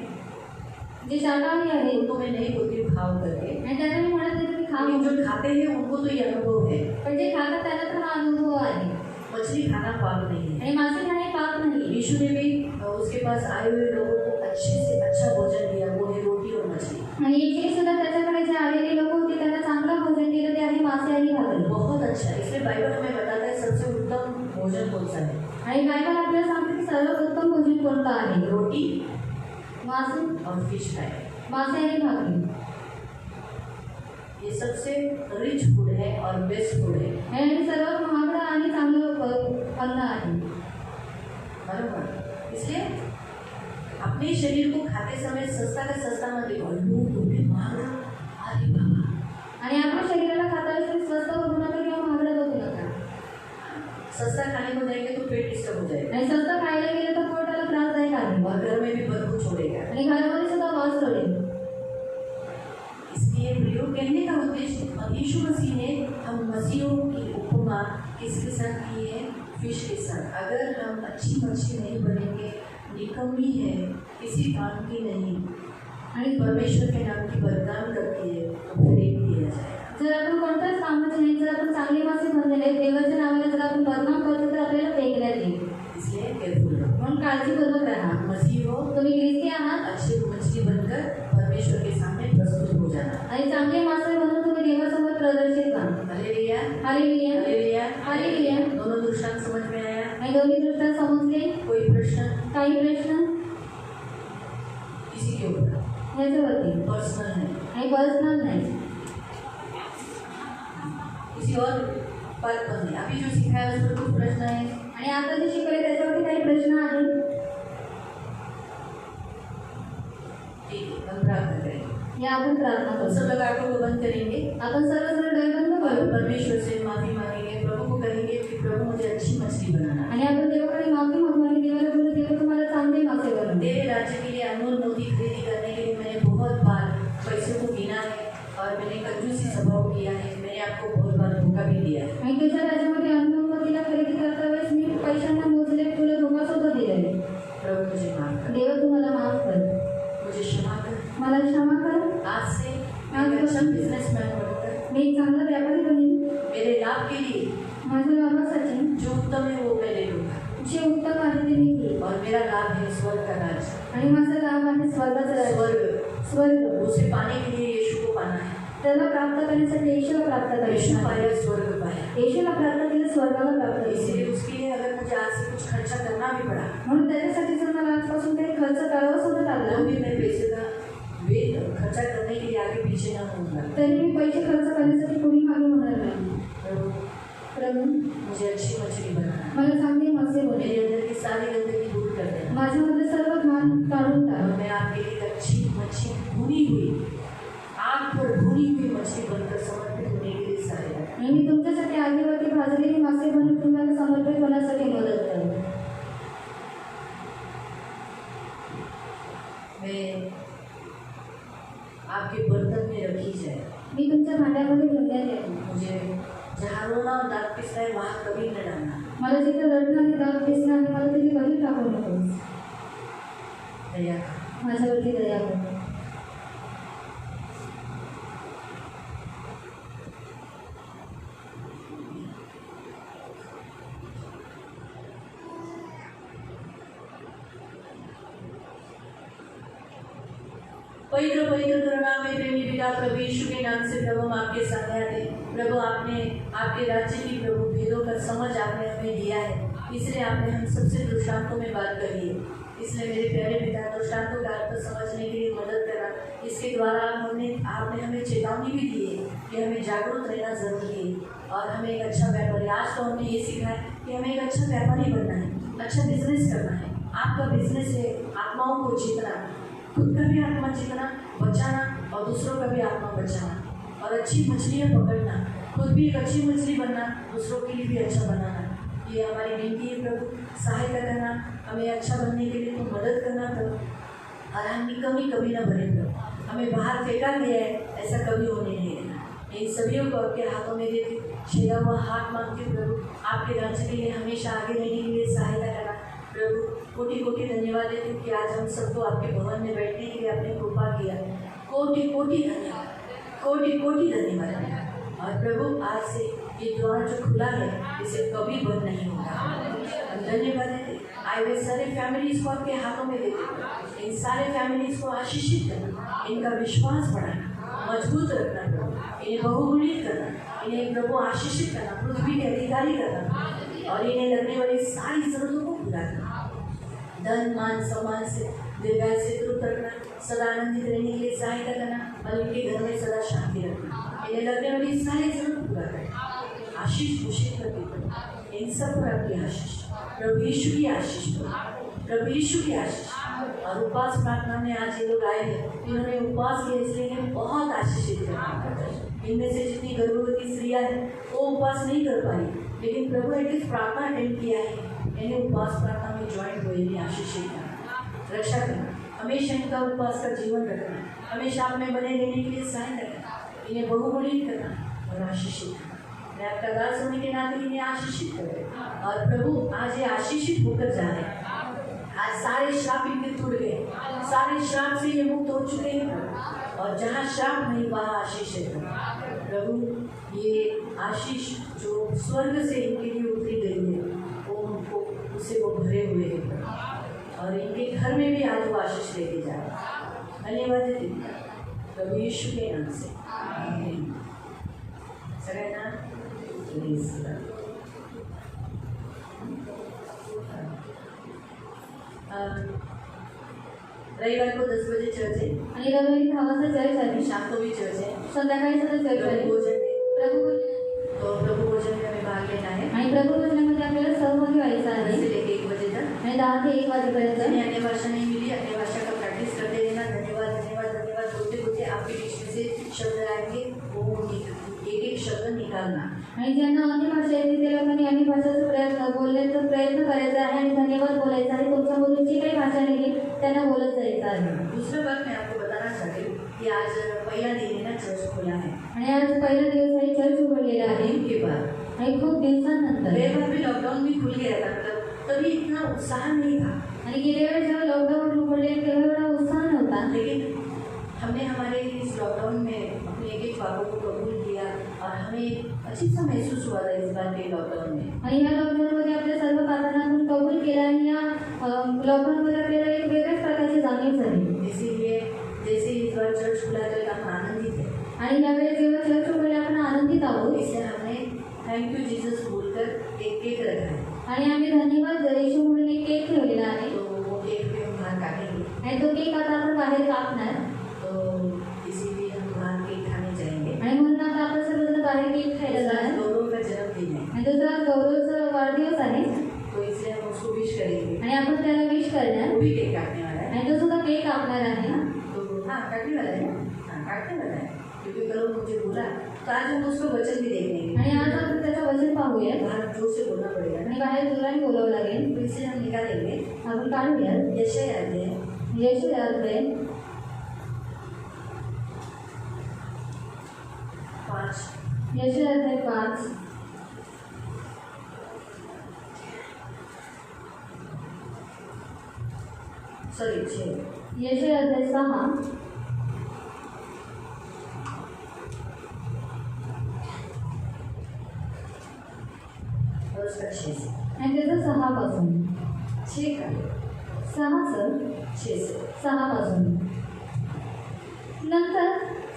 जे शाकाहारी आहे उनको मैं नहीं बोलती हूँ खाओ करके, आणि त्यांना मी म्हणत नाही तुम्ही खा, लेकिन जो खाते हैं उनको तो ये अनुभव है। पण जे खातात त्यांना तर हा अनुभव आहे। मछली खाना पाप नहीं है। आणि मासे खाणे पाप नाही। यीशु ने भी उसके पास आए हुए लोगों को अच्छे से अच्छा भोजन दिया, वो है रोटी और मछली। आणि येशूने सुद्धा त्याच्याकडे जे आलेले लोक होते त्यांना चांगलं भोजन दिलं, ते आहे मासे आणि भाकरी। बहुत अच्छा। इसलिए बाइबल हमें बताता है सबसे उत्तम भोजन कौन सा है। आणि बायबल आपल्याला सांगते की सर्वोत्तम भोजन कोणतं आहे। रोटी मासे और फिश फ्राई, मासे आणि भाकरी ये सबसे रिच फूड है और बेस्ट फूड है। आणि सर्वात महागडं आणि चांगलं अन्न आहे। बराबर। इसलिए अपने शरीर को खाते समय सस्ता का सस्ता मत देखो, लोग तुम्हें मांगा, अरे बाबा। आणि आपल्या शरीराला खाता वेळेस स्वस्त बघू नका किंवा महागडं बघू नका। सस्ता खाने को जाएंगे तो पेट डिस्टर्ब हो जाएगा आणि स्वस्त खायला गेलं तर पोटाला त्रासदायक आहे और घर में भी बदबू छोड़ेगा। आणि घरामध्ये सुद्धा वास सोडेल। इसलिए प्रियो, कहने का उद्देश्य, यीशु मसीह ने हम मसीहों की उपमा किसके साथ की है? फिश के साथ। अगर हम अच्छी मछली नहीं बनेंगे, निकम्मी है, किसी काम की नहीं, आणि परमेश्वर के नाम की बदनाम करती है, तो फेंक दिया जाएगा। जर आपण कोणत्याच कामाचे नाही, जर आपण चांगले मासे बनलेले देवाच्या नावाने जर आपण बदनाम करतो तर आपल्याला फेकण्यात येईल। इसलिए केयरफुल रहो। म्हणून काळजीपूर्वक राहा। मसीह हो, तुम्ही ख्रिस्ती आहात अच्छी मछली बनकर परमेश्वर के सामने प्रस्तुत हो जाना। आणि चांगले मासे बनवून तुम्ही देवासमोर प्रदर्शित व्हा। Hallelujah, hallelujah, hallelujah, hallelujah. दोनों दृष्टांत समझ में आया? आणि दोन्ही दृष्टांत समजले? कोई प्रश्न काही प्रश्न इसी के ऊपर ह्याच्यावरती? पर्सनल है, आणि पर्सनल नाही, किसी और बात पर नहीं। अभी जो सिखाया उस पर कुछ प्रश्न है? आणि आता जे शिकवले त्याच्यावरती काही प्रश्न आहेत? ठीक है, हम प्रार्थना करेंगे। या आपण प्रार्थना हम करू। सब लोग आंखों को बंद करेंगे आपण सर्वजण डोळे बंद और करू परमेश्वर से माफी मांगेंगे। प्रभु को कहेंगे कि प्रभु मुझे अच्छी मछली बनाना, आणि आपण देवाकडे माफी मागू आणि देवाला बोलू, देवा तुम्हाला चांगले मासे बनवू। तेरे राज्य के लिए अनमोल मोती खरीदी करने के लिए मैंने बहुत बार पैसे को गिना है और मैंने कंजूसी स्वभाव किया है, मैंने आपको बहुत बार धोखा भी दिया है। आणि त्याच्या राज्यामध्ये अनुभवतीला खरेदी करता वेळेस मी पैशांना मोजले, तुला धोका सुद्धा दिलेले. प्रभु मुझे माफ कर, देव तुम्हाला माफ कर, मुझे क्षमा कर। मला क्षमा कर. आज से मैं एक अच्छा बिजनेसमैन बनकर मी एक चांगला व्यापारी बनेन. मेरे लाभ के लिए माझ्या लाभासाठी जो उत्तम है वो मैं ले लूँगा जे उत्तम आहे ते मी घेईन. और मेरा लाभ है स्वर्ग का राज्य। आणि माझा लाभ आहे स्वर्गाचा राज्य. स्वर्ग उसे पाने के लिए यीशु को पाना है। त्याला प्राप्त करण्यासाठी येशूला प्राप्त यीशु करायचं. पाया, स्वर्ग पाया। येशूला प्राप्त केलं, स्वर्गाला प्राप्त इसलिए केलं. उसके लिए अगर मुझे आज से कुछ खर्चा करना भी पड़ा म्हणून त्याच्यासाठी जर मला आजपासून काही खर्च करावा सुद्धा तो लागला, भी मैं पैसे का खर्चा करने के लिए आगे पीछे ना होऊंगा। तरी मी पैसे खर्च करण्यासाठी पुढे मागे होणार नाही. प्रभु प्रभू मुझे अच्छी मछली बनाना, मला चांगले मासे बनव. मेरे अंदर की सारी गंदगी दूर कर देना माझ्यामध्ये सर्व घाण काढून और टाक. मैं आपके लिए एक अच्छी मछली भुनी हुई, आग पर भुनी हुई मछली बनकर समर्पित होने के लिए सहायता करें। आणि मी तुमच्यासाठी आगीवरती भाजलेली मासे बनवून तुम्हाला समर्पित होण्यासाठी मदत करेन. मैं आपके बर्तन में रखी जाए, मी तुमच्या भांड्यामध्ये ठेवण्यात येईन. मुझे जहाँ रोना और दांत पिसना है वहाँ कभी न डालना। मला जिथे रडणं आणि दाब दिसणं आणि मला तिथे कधी टाकू नकोस. दया कर। माझ्यावरती दया कर. पवित्र पवित्र करुणामय प्रेमी पिता प्रभु यीशु के नाम से प्रभु हम आपके सामने आते हैं। प्रभु आपने आपके राज्य की प्रभु भेदों का समझ आपने हमें दिया है, इसलिए आपने हम सबसे दृष्टांतों में बात करी है। इसलिए मेरे प्यारे पिता दृष्टांतों का अर्थ समझने के लिए मदद करा। इसके द्वारा आपने हमें चेतावनी भी दी है कि हमें जागरूक रहना जरूरी है और हमें एक अच्छा व्यापारी, आज तो हमने ये सीखा है कि हमें एक अच्छा व्यापारी बनना है, अच्छा बिजनेस करना है। आपका बिजनेस है आत्माओं को जीतना, खुद का भी आत्मा जीतना, बचाना और दूसरों का भी आत्मा बचाना और अच्छी मछलियाँ पकड़ना, खुद भी एक अच्छी मछली बनना, दूसरों के लिए भी अच्छा बनाना। ये हमारी विनती है प्रभु, सहायता करना, हमें अच्छा बनने के लिए तो मदद करना प्रभु, और हम निकम्मी कभी ना बने प्रभु। हमें बाहर फेंका गया है ऐसा कभी होने नहीं देना। इन सभी को आपके हाथों में देते, छिड़ा हुआ हाथ मांगते प्रभु, आपके राज्य के लिए हमेशा आगे रहने के लिए सहायता करना प्रभु। कोटि कोटि धन्यवाद देते कि आज हम सबको आपके भवन में बैठने के लिए आपने कृपा किया। कोटि कोटि धन्यवाद, कोटि कोटि धन्यवाद। और प्रभु आज से ये द्वार जो खुला है इसे कभी बंद नहीं होगा। हम धन्यवाद देते, आए हुए सारे फैमिलीज को आपके हाथों में देते, इन सारे फैमिलीज को आशीषित करना, इनका विश्वास बढ़ाना, मजबूत रखना प्रभु, इन्हें बहुगुणित करना, इन्हें प्रभु आशीषित करना, पृथ्वी के अधिकारी करना और इन्हें लगने वाली सारी जरूरतों को पूरा करना। धन मान सम्मान से दीर्घायु से दूर रखना, सदा आनंदित रहने के लिए सहायता करना और इनके घर में सदा शांति रखना, इन्हें लगने वाली सारी जरूरत पूरा करना। आशीष घोषित करके इन सब पर आपकी आशीष, प्रभु यीशु की आशीष, प्रभु यीशु की आशीष। और उपवास प्रार्थना में आज ये लोग आए हैं, इन्होंने उपवास किया इसलिए इन्हें बहुत आशीषित करना। इनमें से जितनी गर्भवती स्त्रियाँ हैं वो उपवास नहीं कर पाई, लेकिन प्रभु एटलीस्ट प्रार्थना अटेंड किया है, इन्हें उपवास प्रार्थना में ज्वाइन हुए, इन्हें आशीषित करना, रक्षा करना, हमेशा इनका उपवास का जीवन रखना, हमेशा आप में बने रहने के लिए सहायता करना, इन्हें बहुगुणित करना और आशीषित करना। मैं आपका दास होने के नाते इन्हें आशीषित करें। और प्रभु आज ये आशीषित होकर जा रहे हैं, आज सारे श्राप इनके टूट गए, सारे श्राप से ये मुक्त हो चुके हैं और जहाँ श्राप नहीं वहाँ आशीष है प्रभु। ये आशीष जो स्वर्ग से इनके लिए उतरी गई है वो उनको उससे वो भरे हुए हैं और इनके घर में भी आज वो आशीष लेके जा रहे हैं। धन्यवाद देते प्रभु यीशु के नाम से, आमीन। सगळ्यांना रविवार को 10 बजे चर्च है आणि रविवारी 10 वाजता चर्च आहे, शाम को भी चर्च है, संध्याकाळी सुद्धा चर्च आहे. प्रभु भोजन है, प्रभु भोजन तो प्रभु भोजन में हमें भाग लेना है आणि प्रभु भोजनामध्ये आपल्याला सहभागी व्हायचं 10 आहे से लेके 1 बजे तक। आणि 10 ते 1 वाजेपर्यंत. जिन्हें अन्य भाषा नहीं मिली अन्य भाषा का प्रैक्टिस करते रहना। धन्यवाद धन्यवाद धन्यवाद बोलते बोलते आपके बीच में से शब्द आएंगे, वो एक एक शब्द निकालना। आणि ज्यांना अन्य भाषा येते ते लोकांनी अन्य भाषेचा बोलण्याचा प्रयत्न करायचा आहे आणि धन्यवाद बोलायचा आहे. तुमच्यामधून जी काही भाषा नाही त्यांना बोलत जायचं आहे. दूसरा बात मैं आपको बताना चाहती हूँ, कि आज पहिला दिन है ना चर्च खोला है आणि आज पहिला दिवस आहे चर्च उघडलेला आहे दिन के बाद आणि खूप दिवसांनंतर गए बार भी लॉकडाउन भी खुल गया था मतलब तभी इतना उत्साह नहीं था आणि गेल्या वेळेस जेव्हा लॉकडाऊन उघडले तेव्हा एवढा उत्साह नव्हता लेकिन हमने हमारे इस लॉकडाउन में अपने एक एक पापों को कबूल किया और हमें अच्छी सा महसूस हुआ था इस बार के लॉकडाउन में आणि या लॉकडाऊनमध्ये आपल्या सर्व प्रार्थनांतून कबूल केला आणि या लॉकडाऊनमध्ये आपल्याला एक वेगळ्याच प्रकारची जाणीव झाली इसीलिए जैसे इस बार चर्च खुला तो हम आनंदित है आणि यावेळेस जेव्हा चर्च उघडले आपण आनंदित आहोत इसलिए हमने थैंक यू जीसस बोलकर एक केक रखा है आणि आम्ही धन्यवाद येशू म्हणून एक केक ठेवलेला आहे तो वो केक भी हम बाहर काटेंगे आणि तो केक आता आपण बाहेर कापणार तो इसीलिए हम बाहर केक खाने जाएंगे आणि म्हणून आता आपण सर्वजण बाहेर केक खायला जाणार गौरव का जन्मदिन है आणि दुसरा गौरवचा वाढदिवस आहे तो इसलिए हम उसको विश करेंगे आणि आपण त्याला विश करणार वो भी केक काटने वाला है आणि तो सुद्धा केक कापणार आहे तो हाँ काटने वाला है हाँ काटने वाला है क्योंकि कल वो मुझे बोला तो आज हम उसको वचन भी देखेंगे आणि आज आपण त्याचं वचन पाहूया बाहर जोर से बोलना पड़ेगा आणि बाहेर जोराने बोलावं लागेल तो इसे हम निकालेंगे आपण काढूया यशया अध्याय यशया अध्याय 5 यशया अध्याय 5 सॉरी 6 यशया अध्याय 6 और उसका 6 से आणि त्याचं 6 पासून 6 का 6चं 6 से 6 पासून नंतर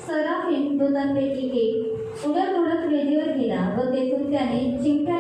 सराफीम दूतांपैकी एक उडत उडत वेदीवर गेला व तेथून त्याने चिमट्याने